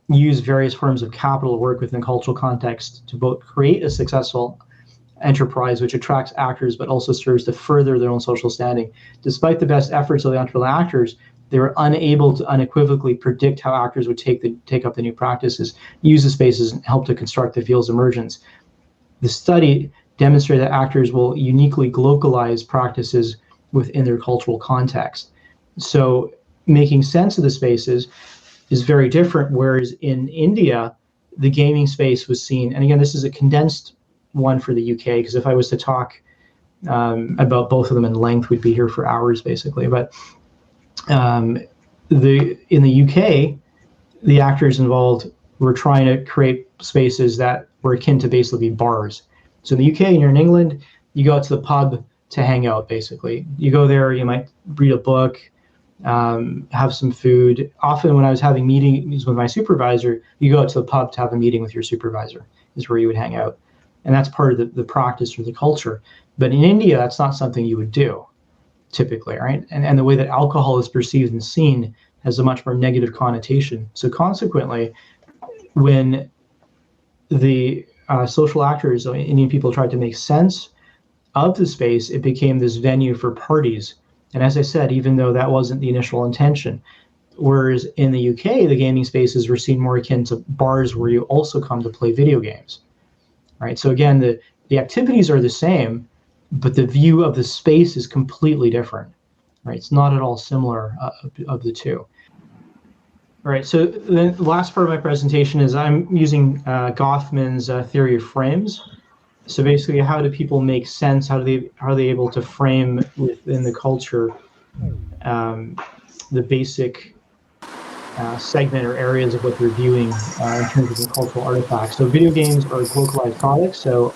use various forms of capital work within cultural context to both create a successful enterprise which attracts actors but also serves to further their own social standing. Despite the best efforts of the entrepreneurial actors, they were unable to unequivocally predict how actors would take up the new practices, use the spaces, and help to construct the field's emergence. The study demonstrated that actors will uniquely glocalize practices within their cultural context. So making sense of the spaces is very different, whereas in India, the gaming space was seen, and again, this is a condensed one for the UK, because if I was to talk about both of them in length, we'd be here for hours, basically. But in the UK, the actors involved were trying to create spaces that were akin to basically bars. So in the UK, and you're in England, you go out to the pub to hang out, basically. You go there, you might read a book, have some food. Often when I was having meetings with my supervisor, you go out to the pub to have a meeting with your supervisor, is where you would hang out. And that's part of the practice or the culture. But in India, that's not something you would do, typically, right? And the way that alcohol is perceived and seen has a much more negative connotation. So consequently, when the social actors, Indian people, tried to make sense of the space, it became this venue for parties. And as I said, even though that wasn't the initial intention, whereas in the UK, the gaming spaces were seen more akin to bars where you also come to play video games, right? So again, the activities are the same, but the view of the space is completely different, right? It's not at all similar of the two. All right, so the last part of my presentation is I'm using Goffman's theory of frames. So basically, how do people make sense? How are they able to frame within the culture the basic segment or areas of what they're viewing in terms of the cultural artifacts? So video games are localized products. So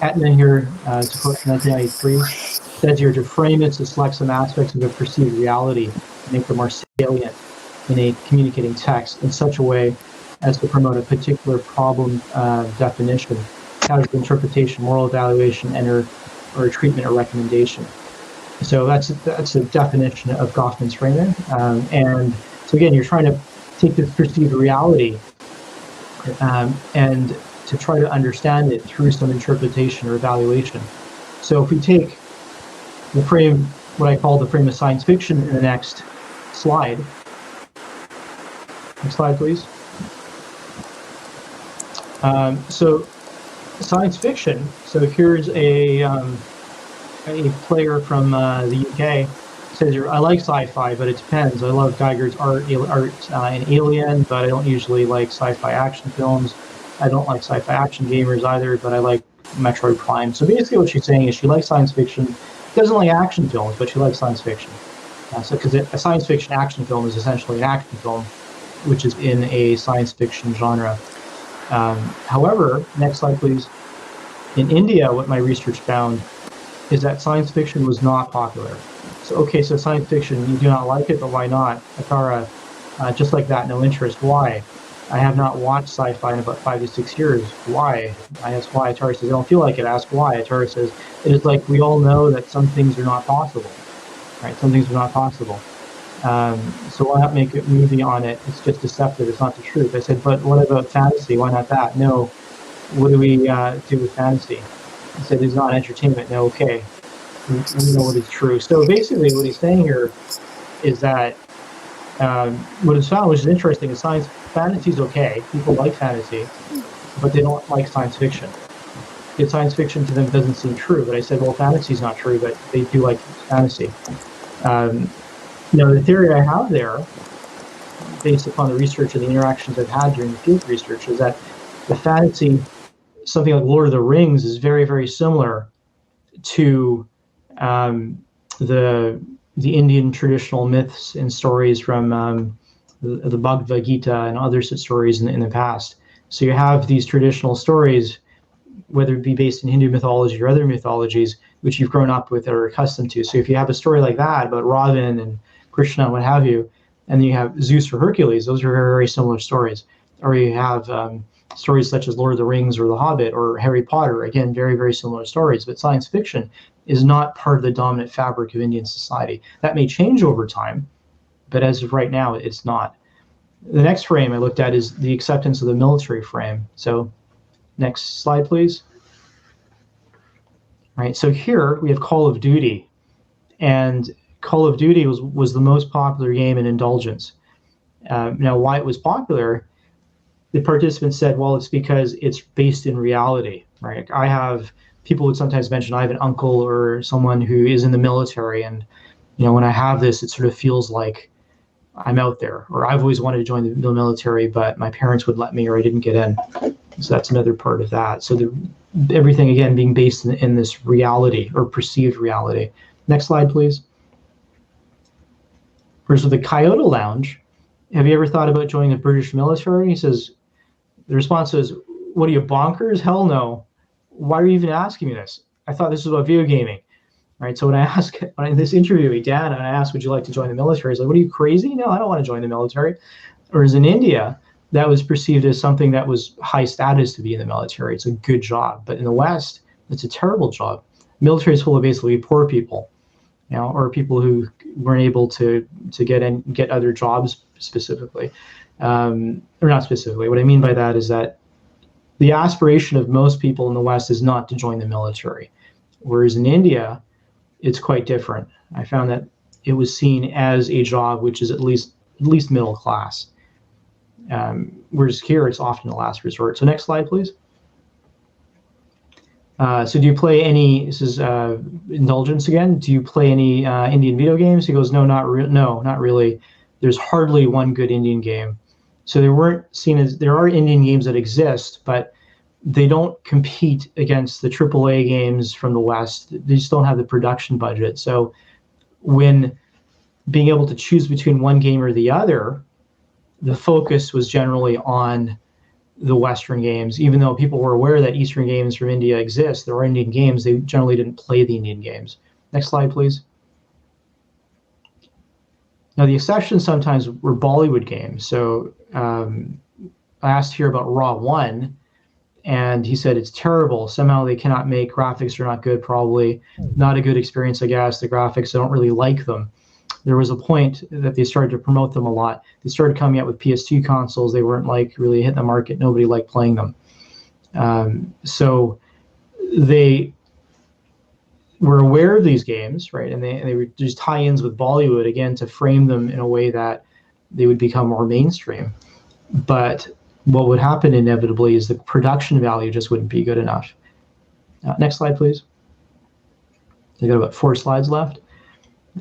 Etna here, to quote 1993, says here to frame it to select some aspects of a perceived reality, make them more salient in a communicating text in such a way as to promote a particular problem definition, casual interpretation, moral evaluation, and or a treatment or recommendation. So that's a definition of Goffman's framing. And so again, you're trying to take this perceived reality and to try to understand it through some interpretation or evaluation. So if we take the frame, what I call the frame of science fiction, in the next slide. Next slide, please. So science fiction. So here's a a player from the UK says, I like sci-fi, but it depends. I love Geiger's art in Alien, but I don't usually like sci-fi action films. I don't like sci-fi action gamers either, but I like Metroid Prime. So basically what she's saying is she likes science fiction, doesn't like action films, but she likes science fiction. So because a science fiction action film is essentially an action film, which is in a science fiction genre. However, next slide, please. In India, what my research found is that science fiction was not popular. So, okay, so science fiction, you do not like it, but why not? Atara, just like that, no interest. Why? I have not watched sci-fi in about 5 to 6 years. Why? I ask why. Atara says, I don't feel like it. Ask why. Atara says, it is like we all know that some things are not possible, right? Some things are not possible. So why not make a movie on it? It's just deceptive. It's not the truth. I said, but what about fantasy? Why not that? No. What do we do with fantasy? He said, it's not entertainment. No, okay. We know what is true. So basically what he's saying here is that what is found, which is interesting, is science fantasy is okay. People like fantasy, but they don't like science fiction. Because science fiction to them doesn't seem true. But I said, well, fantasy is not true, but they do like fantasy. The theory I have there, based upon the research and the interactions I've had during the field research, is that the fantasy, something like Lord of the Rings, is very, very similar to the Indian traditional myths and stories from the Bhagavad Gita and other such stories in the past. So you have these traditional stories, whether it be based in Hindu mythology or other mythologies, which you've grown up with or are accustomed to. So if you have a story like that about Ravan and Krishna and what have you, and then you have Zeus or Hercules, those are very, very similar stories. Or you have stories such as Lord of the Rings or The Hobbit or Harry Potter, again, very, very similar stories. But science fiction is not part of the dominant fabric of Indian society. That may change over time, but as of right now, it's not. The next frame I looked at is the acceptance of the military frame. So next slide, please. All right, so here we have Call of Duty. And Call of Duty was the most popular game in Indulgence. Now, why it was popular, the participants said, well, it's because it's based in reality, right? People would sometimes mention, I have an uncle or someone who is in the military, and when I have this, it sort of feels like I'm out there, or I've always wanted to join the military, but my parents would let me, or I didn't get in. So that's another part of that. So everything, again, being based in this reality or perceived reality. Next slide, please. Whereas with the Kyoto Lounge, have you ever thought about joining the British military? He says, the response is, what are you, bonkers? Hell no. Why are you even asking me this? I thought this was about video gaming, right? So when in this interview with Dan, and I asked, would you like to join the military? He's like, what are you, crazy? No, I don't want to join the military. Whereas in India, that was perceived as something that was high status to be in the military. It's a good job. But in the West, it's a terrible job. Military is full of basically poor people, or people who weren't able to get other jobs specifically, or not specifically. What I mean by that is that the aspiration of most people in the West is not to join the military, whereas in India, it's quite different. I found that it was seen as a job which is at least middle class, whereas here it's often the last resort. So next slide, please. So do you play any? This is Indulgence again. Do you play any Indian video games? He goes, no, not really. There's hardly one good Indian game. So there are Indian games that exist, but they don't compete against the AAA games from the West. They just don't have the production budget. So when being able to choose between one game or the other, the focus was generally on the Western games. Even though people were aware that Eastern games from India exist, there are Indian games, they generally didn't play the Indian games. Next slide, please. Now, the exceptions sometimes were Bollywood games. So I asked here about Raw 1, and he said it's terrible. Somehow they cannot make graphics are not good, probably. Not a good experience, I guess. The graphics, I don't really like them. There was a point that they started to promote them a lot. They started coming out with PS2 consoles. They weren't really hitting the market. Nobody liked playing them. So they were aware of these games, right? And they would just tie-ins with Bollywood, again, to frame them in a way that they would become more mainstream. But what would happen inevitably is the production value just wouldn't be good enough. Next slide, please. I got about 4 slides left.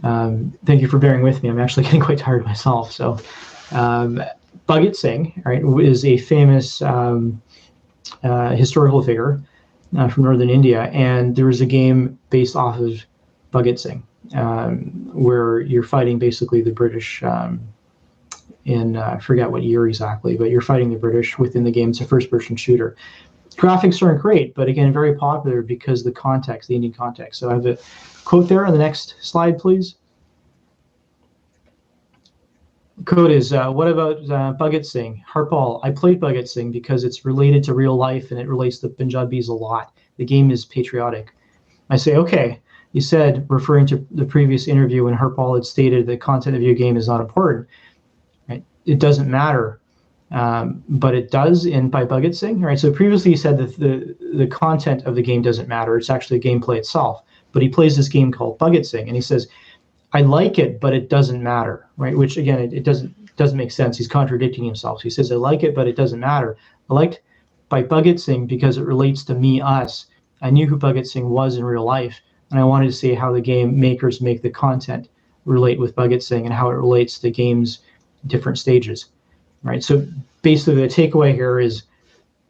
Thank you for bearing with me. I'm actually getting quite tired myself. So, Bhagat Singh, right, is a famous historical figure from northern India, and there was a game based off of Bhagat Singh, where you're fighting basically the British in I forget what year exactly, but you're fighting the British within the game. It's a first-person shooter. Graphics aren't great, but again, very popular because the context, the Indian context. So I have a quote there on the next slide, please. The quote is, what about Bhagat Singh? Harpal, I played Bhagat Singh because it's related to real life and it relates to Punjabis a lot. The game is patriotic. I say, okay, you said, referring to the previous interview when Harpal had stated the content of your game is not important. Right? It doesn't matter. But it does by Bhagat Singh, right? So previously he said that the content of the game doesn't matter. It's actually the gameplay itself. But he plays this game called Bhagat Singh, and he says, I like it, but it doesn't matter, right? Which again, it doesn't make sense. He's contradicting himself. So he says, I like it, but it doesn't matter. I liked by Bhagat Singh because it relates to me, us. I knew who Bhagat Singh was in real life, and I wanted to see how the game makers make the content relate with Bhagat Singh and how it relates to game's different stages. Right. So basically the takeaway here is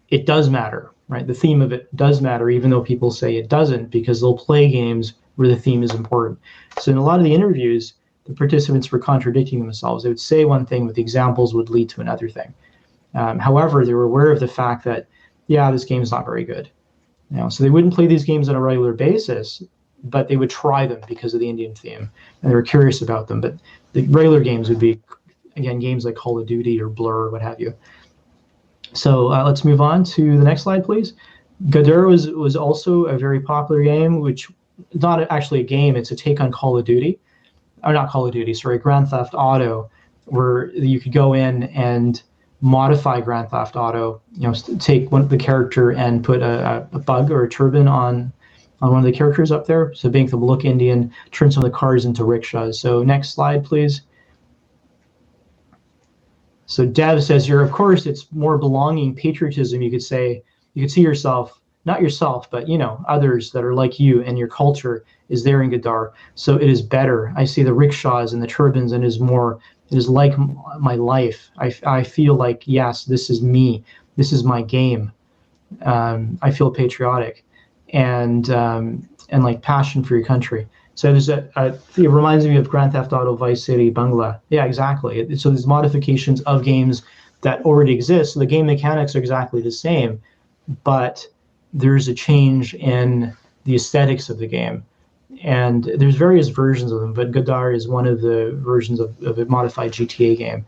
it does matter, right? The theme of it does matter, even though people say it doesn't, because they'll play games where the theme is important. So in a lot of the interviews, the participants were contradicting themselves. They would say one thing, but the examples would lead to another thing. However, they were aware of the fact that, yeah, this game is not very good. So they wouldn't play these games on a regular basis, but they would try them because of the Indian theme, and they were curious about them. But the regular games would be, again, games like Call of Duty or Blur or what have you. So let's move on to the next slide, please. Gadur was also a very popular game, which is not actually a game, it's a take on Call of Duty. Or not Call of Duty, sorry, Grand Theft Auto, where you could go in and modify Grand Theft Auto, take the character and put a bug or a turban on one of the characters up there, so make them look Indian, turn some of the cars into rickshaws. So next slide, please. So Dev says here, of course, it's more belonging, patriotism. You could say, you could see yourself, not yourself, but others that are like you, and your culture is there in Gadur. So it is better. I see the rickshaws and the turbans, and it is like my life. I feel like, yes, this is me. This is my game. I feel patriotic and like passion for your country. So there's it reminds me of Grand Theft Auto Vice City, Bangla. Yeah, exactly. So there's modifications of games that already exist. So the game mechanics are exactly the same, but there's a change in the aesthetics of the game. And there's various versions of them, but Gadur is one of the versions of a modified GTA game.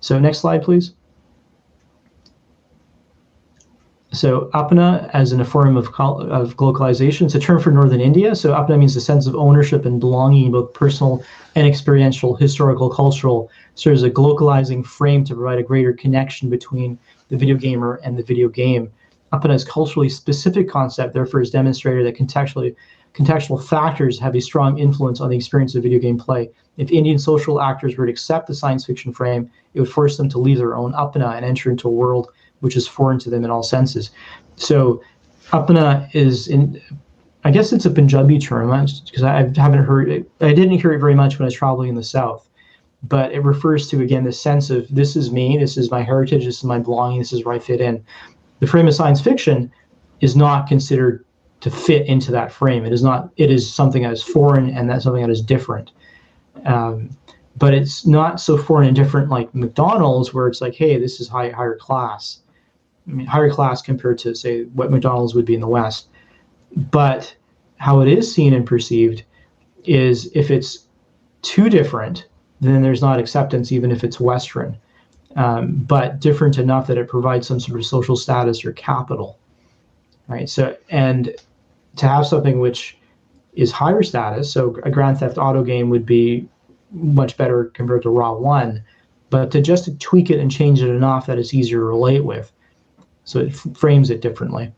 So next slide, please. So apna as in a form of glocalisation, it's a term for northern India. So apna means the sense of ownership and belonging, both personal and experiential, historical, cultural, serves as a glocalizing frame to provide a greater connection between the video gamer and the video game. Apna is culturally specific concept, therefore is demonstrated that contextual factors have a strong influence on the experience of video game play. If Indian social actors were to accept the science fiction frame, it would force them to leave their own apna and enter into a world which is foreign to them in all senses. So apna is I guess it's a Punjabi term, because I haven't heard it. I didn't hear it very much when I was traveling in the South, but it refers to, again, the sense of this is me, this is my heritage, this is my belonging, this is where I fit in. The frame of science fiction is not considered to fit into that frame. It is something that is foreign, and that's something that is different. But it's not so foreign and different like McDonald's, where it's like, hey, this is higher class. I mean, higher class compared to, say, what McDonald's would be in the West. But how it is seen and perceived is if it's too different, then there's not acceptance, even if it's Western. But different enough that it provides some sort of social status or capital, right? So, and to have something which is higher status, so a Grand Theft Auto game would be much better compared to Raw 1, but to just tweak it and change it enough that it's easier to relate with. So it frames it differently,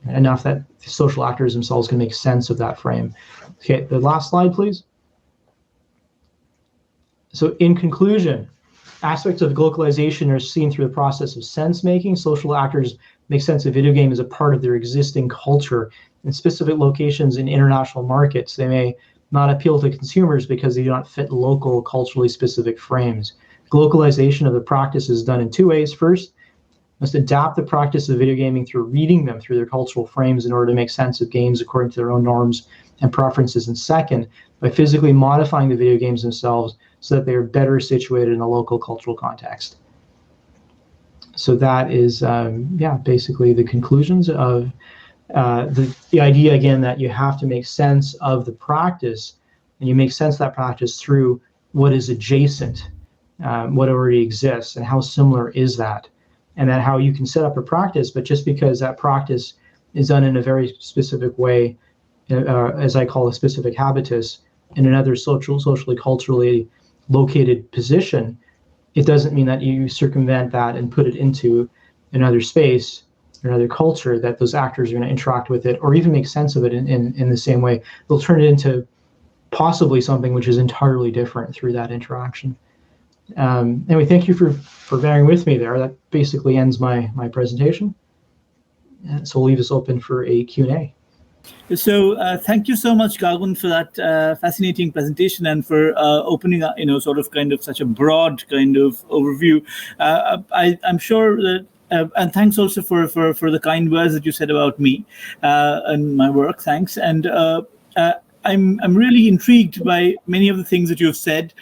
enough that the social actors themselves can make sense of that frame. Okay, the last slide, please. So in conclusion, Aspects of glocalization are seen through the process of sense making. Social actors make sense of video game as a part of their existing culture. In specific locations in international markets, they may not appeal to consumers because they do not fit local, culturally specific frames. Glocalization of the practice is done in two ways. First, must adapt the practice of video gaming through reading them through their cultural frames in order to make sense of games according to their own norms and preferences. And second, by physically modifying the video games themselves so that they are better situated in a local cultural context. So that is, basically the conclusions of the idea, again, that you have to make sense of the practice, and you make sense of that practice through what is adjacent, what already exists, and how similar is that, and then how you can set up a practice, but just because that practice is done in a very specific way, as I call a specific habitus, in another socially, culturally located position, it doesn't mean that you circumvent that and put it into another space, another culture, that those actors are going to interact with it or even make sense of it in the same way. They'll turn it into possibly something which is entirely different through that interaction. Anyway, thank you for bearing with me there. That basically ends my presentation. So we'll leave this open for a Q&A. So thank you so much, Gagun, for that fascinating presentation and for opening up, sort of kind of such a broad kind of overview. I'm sure that, and thanks also for the kind words that you said about me and my work. Thanks. And I'm really intrigued by many of the things that you've said.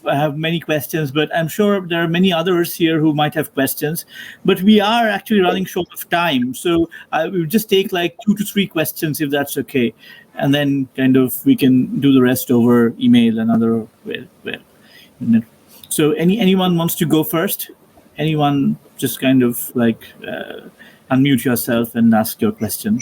I have many questions, but I'm sure there are many others here who might have questions. But we are actually running short of time, so we'll just take like 2 to 3 questions, if that's okay, and then kind of we can do the rest over email and other way. So anyone wants to go first? Anyone, just kind of like unmute yourself and ask your question.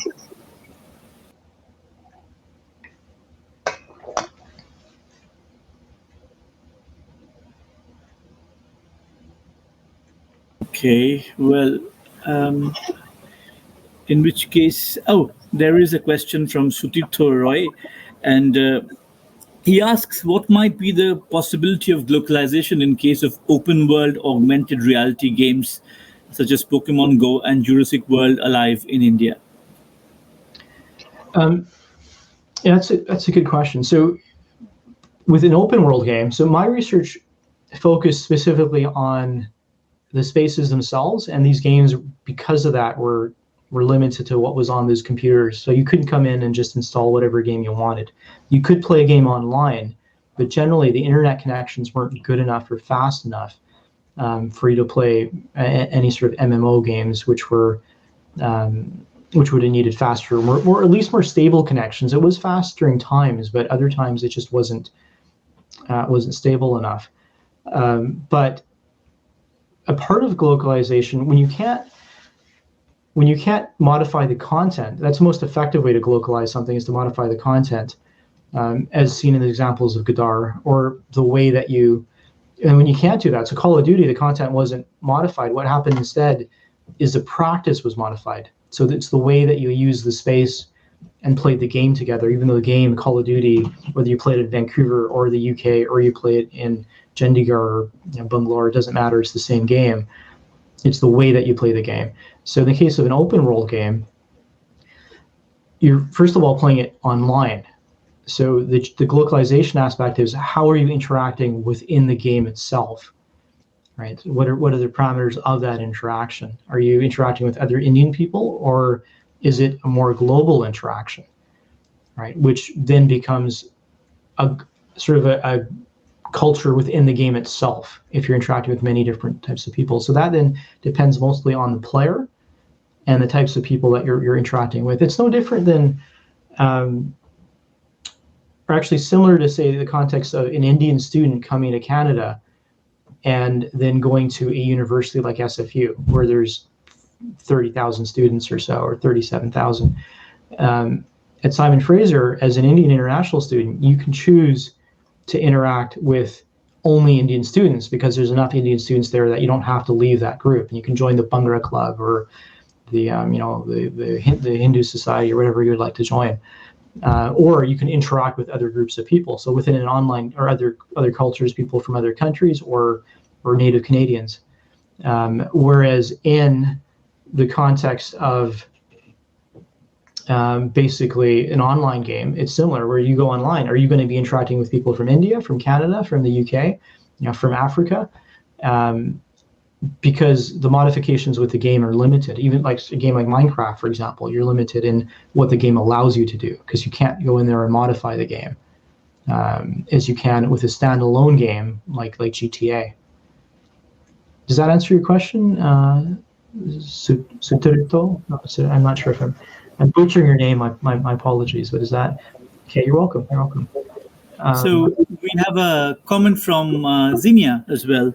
Okay, well, in which case, there is a question from Sutito Roy, and he asks, what might be the possibility of glocalization in case of open world augmented reality games such as Pokemon Go and Jurassic World Alive in India? That's a good question. So with an open world game, so my research focused specifically on the spaces themselves, and these games, because of that, were limited to what was on those computers. So you couldn't come in and just install whatever game you wanted. You could play a game online, but generally the internet connections weren't good enough or fast enough for you to play any sort of MMO games, which would have needed faster, or at least more stable connections. It was fast during times, but other times it just wasn't stable enough. But a part of glocalization, when you can't modify the content, that's the most effective way to glocalize something, is to modify the content, as seen in the examples of Godard, or the way that and when you can't do that, so Call of Duty, the content wasn't modified. What happened instead is the practice was modified. So it's the way that you use the space and played the game together, even though the game, Call of Duty, whether you played it in Vancouver or the UK, or you play it in Chandigarh or Bangalore, it doesn't matter, it's the same game. It's the way that you play the game. So in the case of an open world game, you're first of all playing it online. So the glocalization aspect is, how are you interacting within the game itself, right? What are the parameters of that interaction? Are you interacting with other Indian people, or is it a more global interaction, right? Which then becomes a sort of a culture within the game itself, if you're interacting with many different types of people. So that then depends mostly on the player and the types of people that you're interacting with. It's no different than, or actually similar to, say, the context of an Indian student coming to Canada and then going to a university like SFU, where there's 30,000 students or so, or 37,000. At Simon Fraser, as an Indian international student, you can choose to interact with only Indian students, because there's enough Indian students there that you don't have to leave that group, and you can join the Bhangra Club or the Hindu Society or whatever you'd like to join. or you can interact with other groups of people. So within an online or other cultures, people from other countries or native Canadians. Whereas in the context of basically an online game, it's similar. Where you go online, are you going to be interacting with people from India, from Canada, from the UK, from Africa? Because the modifications with the game are limited. Even like a game like Minecraft, for example, you're limited in what the game allows you to do, because you can't go in there and modify the game as you can with a standalone game like GTA. Does that answer your question, Sutrito? I'm not sure if I'm butchering your name. My apologies, but is that okay? You're welcome. You're welcome. So we have a comment from Xenia as well.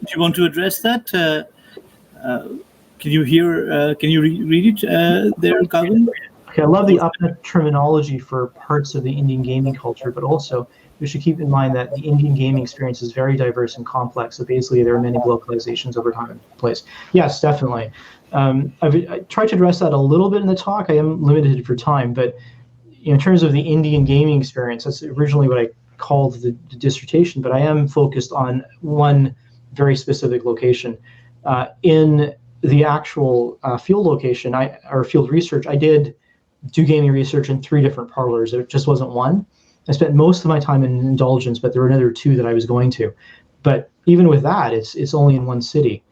Do you want to address that? Can you hear? Can you read it there, Gagun? Okay, I love the upnet terminology for parts of the Indian gaming culture, but also we should keep in mind that the Indian gaming experience is very diverse and complex. So basically, there are many localizations over time and place. Yes, definitely. I tried to address that a little bit in the talk. I am limited for time, but in terms of the Indian gaming experience, that's originally what I called the dissertation, but I am focused on one very specific location. In the actual field location, or field research, I did do gaming research in 3 different parlors. It just wasn't one. I spent most of my time in Indulgence, but there were another 2 that I was going to. But even with that, it's only in one city.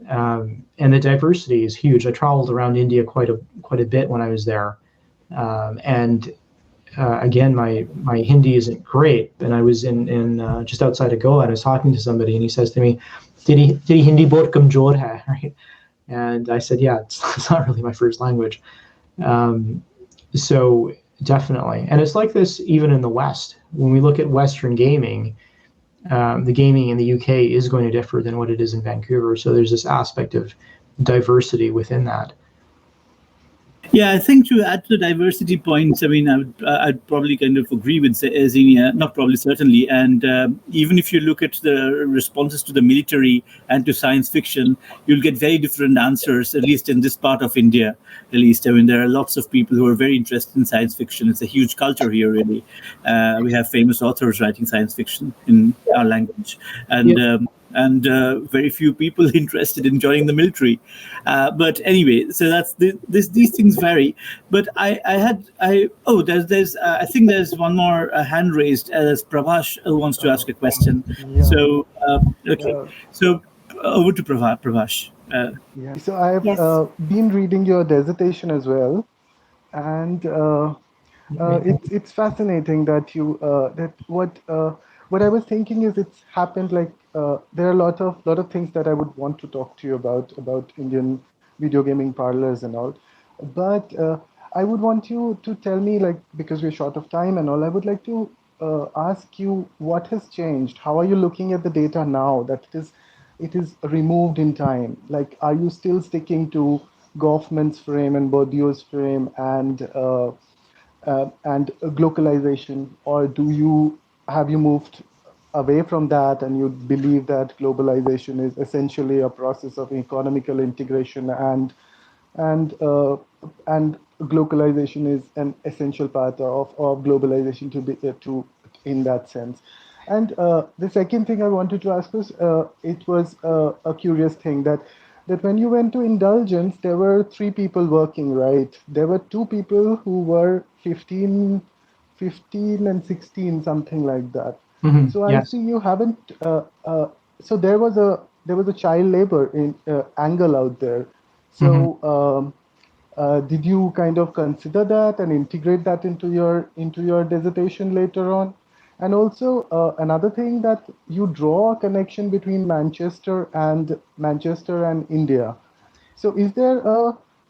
And the diversity is huge. I traveled around India quite a bit when I was there. Again, my Hindi isn't great, and I was in just outside of Goa, and I was talking to somebody, and he says to me, "Did he Hindi bahut kamjor hai?" Right? And I said, "Yeah, it's not really my first language." So definitely, and it's like this even in the West. When we look at Western gaming, the gaming in the UK is going to differ than what it is in Vancouver. So there's this aspect of diversity within that. Yeah, I think to add to the diversity points, I mean, I'd probably kind of agree with Xenia, not probably, certainly. And even if you look at the responses to the military and to science fiction, you'll get very different answers, at least in this part of India. At least, I mean, there are lots of people who are very interested in science fiction. It's a huge culture here, really. We have famous authors writing science fiction in our language. And yeah. And very few people interested in joining the military. But anyway, so that's these things vary. But I think there's one more hand raised as Prabhash wants to ask a question. Yeah. So okay, so over to Prabhash. Yeah. So I've been reading your dissertation as well, and it's fascinating that you what I was thinking is it's happened like. There are a lot of things that I would want to talk to you about Indian video gaming parlors and all, but I would want you to tell me, like, because we're short of time and all, I would like to ask you what has changed. How are you looking at the data now that it is removed in time? Like, are you still sticking to Goffman's frame and Bourdieu's frame and glocalization, or have you moved away from that, and you believe that globalization is essentially a process of economical integration, and glocalization is an essential part of globalization to in that sense. And the second thing I wanted to ask was, it was a curious thing that when you went to Indulgence, there were 3 people working, right? There were 2 people who were 15 and 16, something like that. Mm-hmm. So I see you haven't. So there was a child labor in angle out there. So did you kind of consider that and integrate that into your dissertation later on? And also another thing, that you draw a connection between Manchester and India. So is there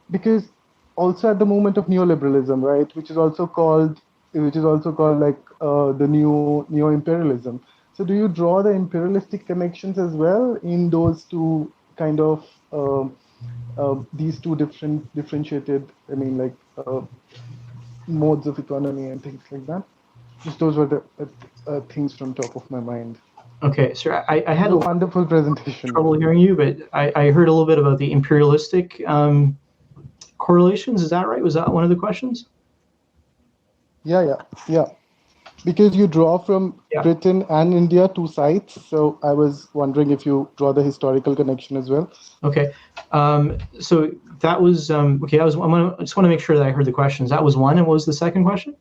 because also at the moment of neoliberalism, right, which is also called like the neo-imperialism. So do you draw the imperialistic connections as well in those 2 kind of these 2 differentiated, I mean, like modes of economy and things like that? Just those were the things from top of my mind. Okay, so I had a wonderful presentation. Trouble hearing you, but I heard a little bit about the imperialistic correlations. Is that right? Was that one of the questions? Yeah. Because you draw from Britain and India, two sites. So I was wondering if you draw the historical connection as well. Okay. So that was okay. That was. I just want to make sure that I heard the questions. That was one. And what was the second question?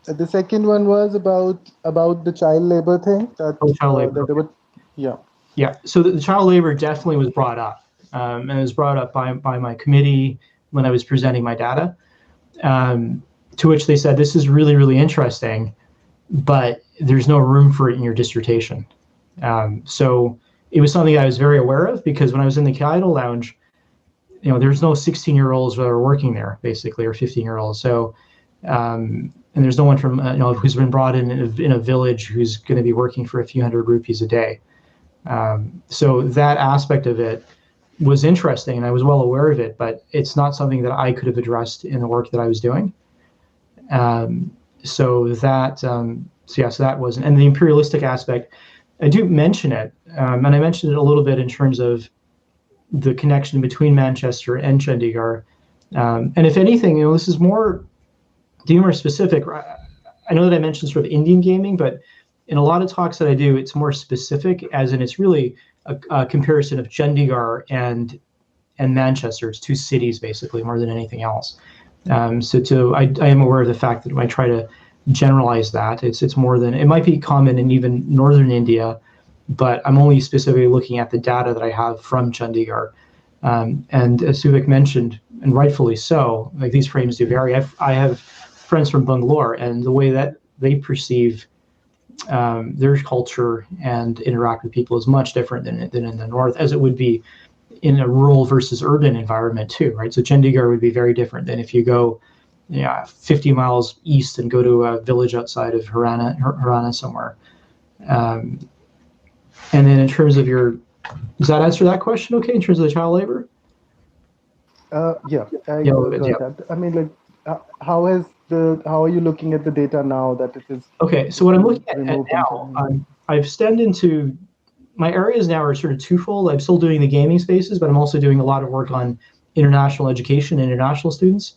The second one was about the child labor thing. Child labor. That they were, yeah. Yeah. So the child labor definitely was brought up, and it was brought up by my committee when I was presenting my data. To which they said, "This is really, really interesting, but there's no room for it in your dissertation." So it was something I was very aware of, because when I was in the Kyoto Lounge, there's no 16-year-olds that are working there, basically, or 15-year-olds. So, and there's no one from who's been brought in a village who's going to be working for a few hundred rupees a day. So that aspect of it was interesting, and I was well aware of it, but it's not something that I could have addressed in the work that I was doing. So that was, and the imperialistic aspect, I do mention it, and I mentioned it a little bit in terms of the connection between Manchester and Chandigarh. And if anything, this is more specific. I know that I mentioned sort of Indian gaming, but in a lot of talks that I do, it's more specific, as in it's really a comparison of Chandigarh and Manchester. It's two cities, basically, more than anything else. I am aware of the fact that when I try to generalize that, it's more than, it might be common in even northern India, but I'm only specifically looking at the data that I have from Chandigarh. And as Suvik mentioned, and rightfully so, like these frames do vary. I have friends from Bangalore, and the way that they perceive their culture and interact with people is much different than in the north, as it would be in a rural versus urban environment too, right? So Chandigarh would be very different than if you go 50 miles east and go to a village outside of Haryana somewhere. And then in terms of does that answer that question okay, in terms of the child labor? Yeah, I got that. I mean, like, how are you looking at the data now that it is? Okay, so what I'm looking at now, I've stemmed into, my areas now are sort of twofold. I'm still doing the gaming spaces, but I'm also doing a lot of work on international education, international students.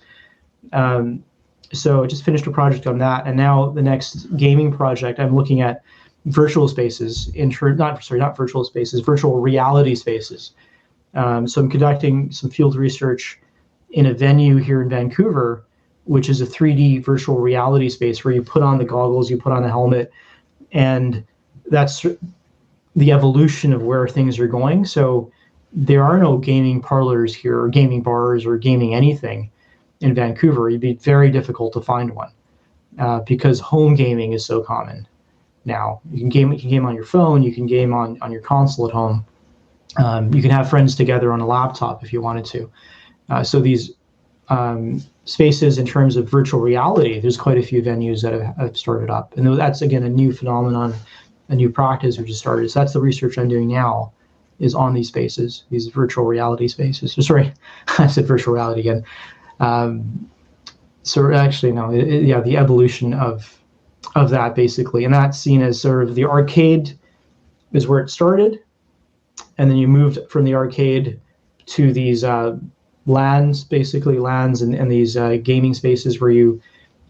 So I just finished a project on that, and now the next gaming project, I'm looking at virtual spaces, not virtual spaces, virtual reality spaces. So I'm conducting some field research in a venue here in Vancouver, which is a 3D virtual reality space where you put on the goggles, you put on the helmet, and that's the evolution of where things are going. So there are no gaming parlors here, or gaming bars, or gaming anything in Vancouver. It'd be very difficult to find one because home gaming is so common now. You can game on your phone, you can game on your console at home. You can have friends together on a laptop if you wanted to. So these spaces, in terms of virtual reality, there's quite a few venues that have started up. And that's, again, a new phenomenon, a new practice which has started. So that's the research I'm doing now, is on these spaces, these virtual reality spaces. Sorry, I said virtual reality again. So actually, no, the evolution of that, basically. And that's seen as sort of the arcade is where it started. And then you moved from the arcade to these LANs, basically LANs and these gaming spaces where you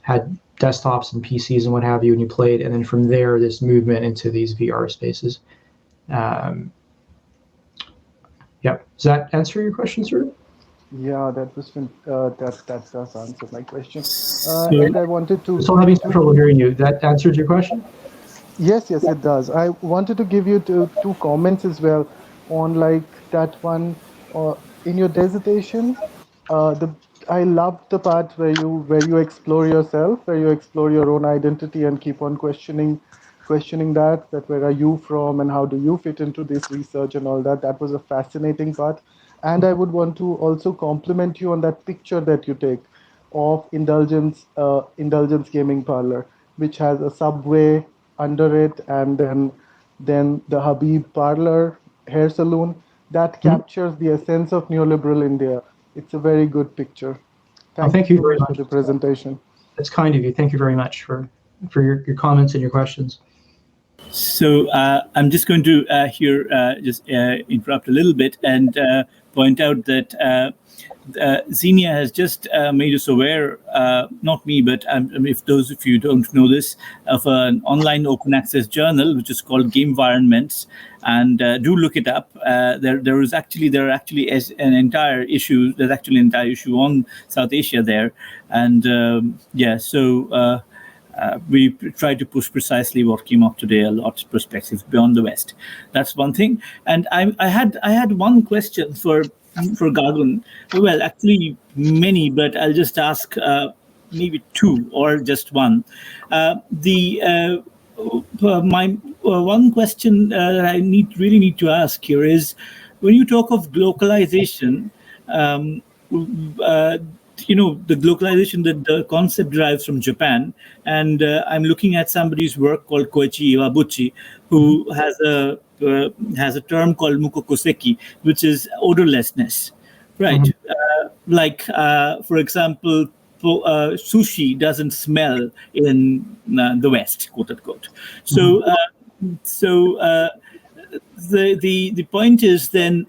had desktops and PCs and what have you, and you played. And then from there, this movement into these VR spaces. Yeah, does that answer your question, sir? Yeah, that does answer my question. And I wanted to. Still having some trouble hearing you. That answered your question? Yes, it does. I wanted to give you two comments as well on like that one. In your dissertation, I loved the part where you explore yourself, where you explore your own identity and keep on questioning that where are you from and how do you fit into this research and all that. That was a fascinating part. And I would want to also compliment you on that picture that you take of Indulgence gaming parlor, which has a subway under it, and then the Habib parlor hair salon that captures the essence of neoliberal India. It's a very good picture. Thank you very much for the presentation. That's kind of you. Thank you very much for your comments and your questions. So I'm just going to interrupt a little bit and point out that Xenia has just made us aware, not me, but if those of you don't know this, of an online open access journal which is called Gamevironments, and do look it up. There are actually an entire issue. There's actually an entire issue on South Asia there, and we try to push precisely what came up today, a lot of perspectives beyond the West. That's one thing. And I had one question for Gagun. Well, actually many, but I'll just ask maybe two or just one. My one question that I really need to ask here is, when you talk of glocalization, the glocalization, that the concept derives from Japan, and I'm looking at somebody's work called Koichi Iwabuchi, who has a term called mukokoseki, which is odorlessness, right? For example, sushi doesn't smell in the West, quote unquote. So, the point is then,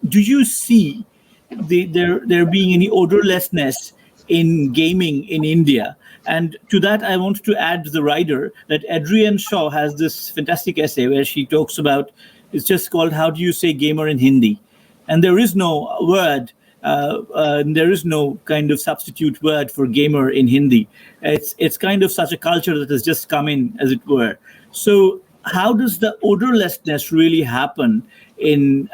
do you see there being any odorlessness in gaming in India? And to that, I want to add the writer that Adrienne Shaw has this fantastic essay where she talks about, it's just called "How Do You Say Gamer in Hindi?" And there is no word, there is no kind of substitute word for gamer in Hindi. It's kind of such a culture that has just come in, as it were. So how does the odorlessness really happen in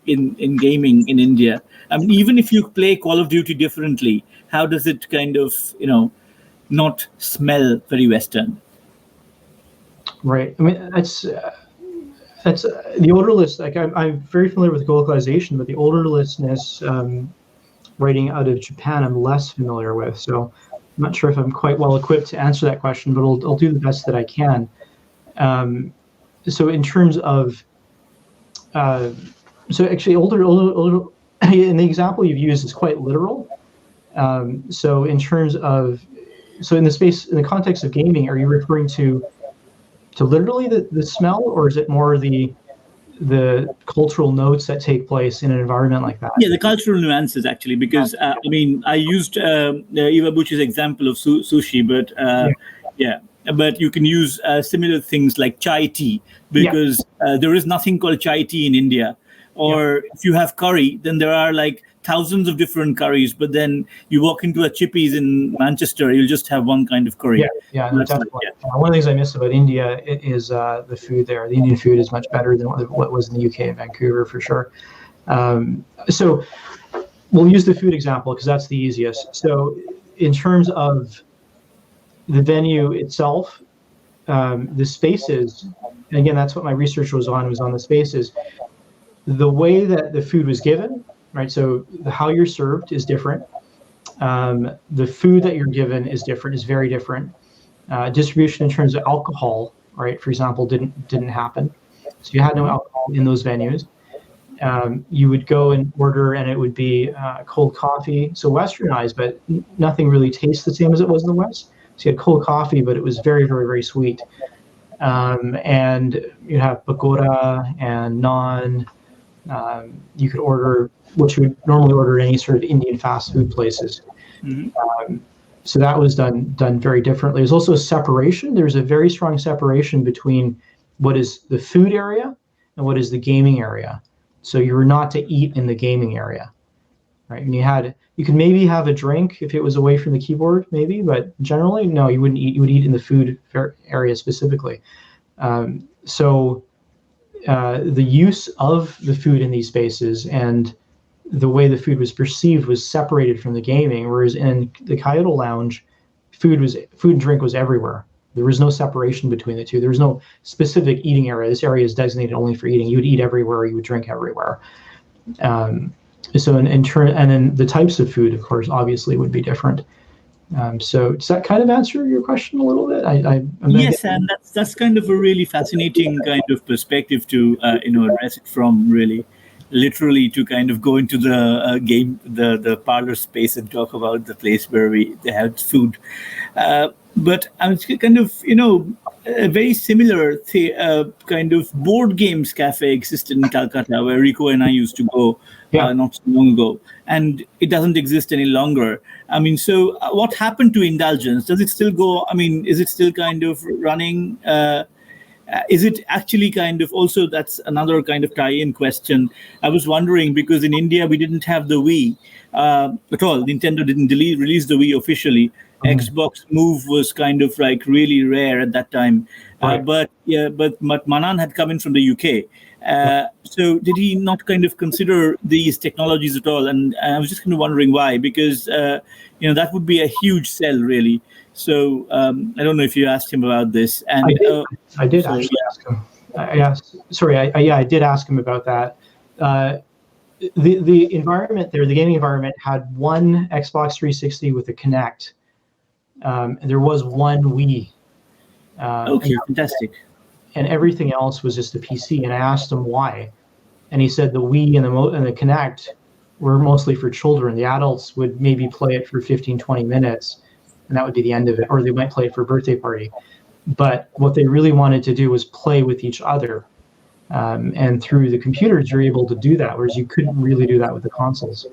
gaming in India? I mean, even if you play Call of Duty differently, how does it kind of, not smell very Western? Right. I mean, that's the odorless. Like I'm very familiar with glocalization, but the odorlessness writing out of Japan, I'm less familiar with. So I'm not sure if I'm quite well equipped to answer that question, but I'll do the best that I can. So in terms of, so actually older, in the example you've used is quite literal. So in terms of, in the context of gaming, are you referring to literally the smell, or is it more the cultural notes that take place in an environment like that? Yeah, the cultural nuances actually, because I used Iwabuchi's example of sushi, but but you can use similar things like chai tea, because there is nothing called chai tea in India. Or if you have curry, then there are like thousands of different curries, but then you walk into a Chippies in Manchester, you'll just have one kind of curry. No, definitely. One of the things I miss about India is the food there. The Indian food is much better than what was in the UK and Vancouver, for sure. So we'll use the food example because that's the easiest. So in terms of the venue itself, the spaces, and again, that's what my research was on the spaces. The way that the food was given, right? So how you're served is different. The food that you're given is very different. Distribution in terms of alcohol, right? For example, didn't happen. So you had no alcohol in those venues. You would go and order, and it would be cold coffee. So westernized, but nothing really tastes the same as it was in the West. So you had cold coffee, but it was very, very, very sweet. And you have pakora and naan. You could order what you would normally order at any sort of Indian fast food places. So that was done very differently. There's also a separation. There's a very strong separation between what is the food area and what is the gaming area. So you were not to eat in the gaming area, right? And you could maybe have a drink if it was away from the keyboard, maybe, but generally, no, you wouldn't eat. You would eat in the food area specifically. So the use of the food in these spaces and the way the food was perceived was separated from the gaming, whereas in the Kyoto Lounge, food and drink was everywhere. There was no separation between the two. There was no specific eating area. This area is designated only for eating. You would eat everywhere. You would drink everywhere. So in turn, and then the types of food, of course, obviously would be different. So does that kind of answer your question a little bit? Yes, and that's kind of a really fascinating kind of perspective to address it from, really, literally, to kind of go into the parlor space and talk about the place where they had food. but it's kind of, a very similar kind of board games cafe existed in Calcutta, where Rico and I used to go not so long ago, and it doesn't exist any longer. So what happened to Indulgence? Does it still go? Is it still kind of running? Is it actually kind of also, that's another kind of tie-in question. I was wondering, because in India we didn't have the Wii at all. Nintendo didn't release the Wii officially. Xbox Move was kind of like really rare at that time. Right. But Manan had come in from the UK. So did he not kind of consider these technologies at all? And I was just kind of wondering why, because that would be a huge sell, really. So I don't know if you asked him about this. And I did actually ask him. I did ask him about that. The environment there, the gaming environment, had one Xbox 360 with a Kinect. There was one Wii. Okay, fantastic. And everything else was just a PC. And I asked him why, and he said the Wii and the Kinect were mostly for children. The adults would maybe play it for 15, 20 minutes, and that would be the end of it. Or they might play it for a birthday party. But what they really wanted to do was play with each other. And through the computers, you're able to do that, whereas you couldn't really do that with the consoles.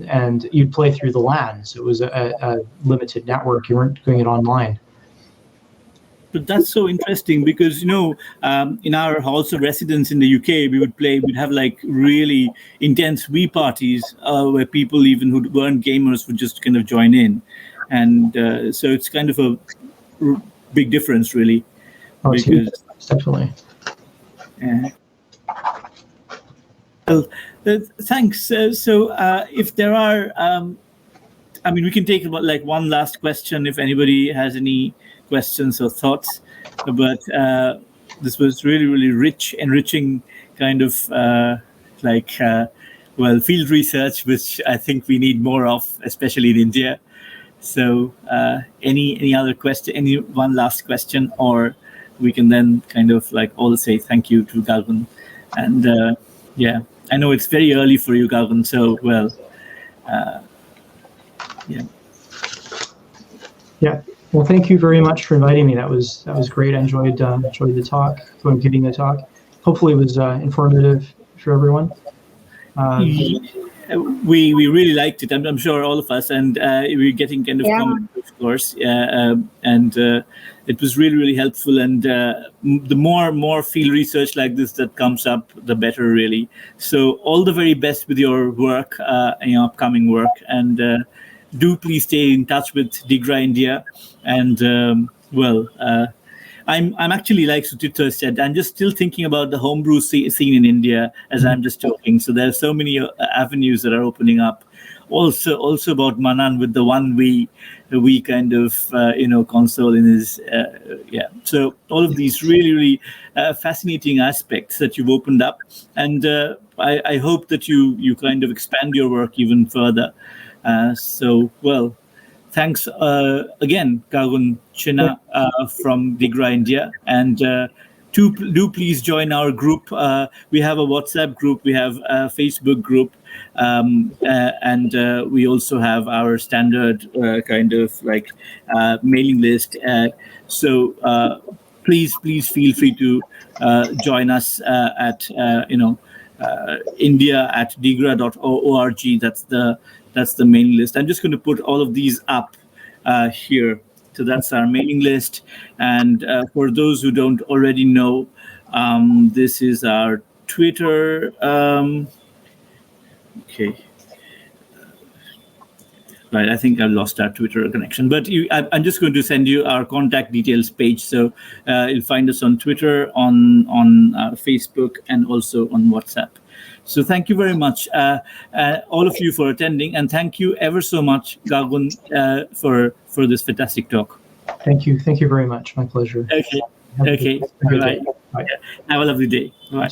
And you'd play through the LAN, so it was a limited network. You weren't doing it online. But that's so interesting because, in our halls of residence in the UK, we'd have like really intense Wii parties where people even who weren't gamers would just kind of join in. And so it's kind of a big difference, really. Because definitely. Well, thanks. So if there are, we can take about like one last question if anybody has any questions or thoughts. But this was really, really rich, enriching kind of field research, which I think we need more of, especially in India. So any other question, any one last question, or we can then kind of like all say thank you to Gagun. And I know it's very early for you, Gagun, so Well, thank you very much for inviting me. That was great. I enjoyed the talk, giving the talk. Hopefully it was informative for everyone. We really liked it. I'm sure all of us, and we're getting kind of comments, of course. And it was really, really helpful. And the more field research like this that comes up, the better, really. So all the very best with your work, your upcoming work, and do please stay in touch with DiGRA India. And I'm actually, like Sutitra said, I'm just still thinking about the homebrew scene in India as I'm just talking. So there are so many avenues that are opening up. Also about Manan with the one Wii kind of console in his So all of these really, really fascinating aspects that you've opened up, and I hope that you kind of expand your work even further. Thanks again, Gagun Chhina from DiGRA India. And do please join our group. We have a WhatsApp group, we have a Facebook group, and we also have our standard kind of like mailing list. So please feel free to join us at india@digra.org. That's the mailing list. I'm just going to put all of these up here. So that's our mailing list. And for those who don't already know, this is our Twitter. Okay. Right, I think I lost our Twitter connection. But I'm just going to send you our contact details page. So you'll find us on Twitter, on Facebook, and also on WhatsApp. So thank you very much, all of you, for attending, and thank you ever so much, Gagun, for this fantastic talk. Thank you very much. My pleasure. Okay. Bye. Have a lovely day. Bye.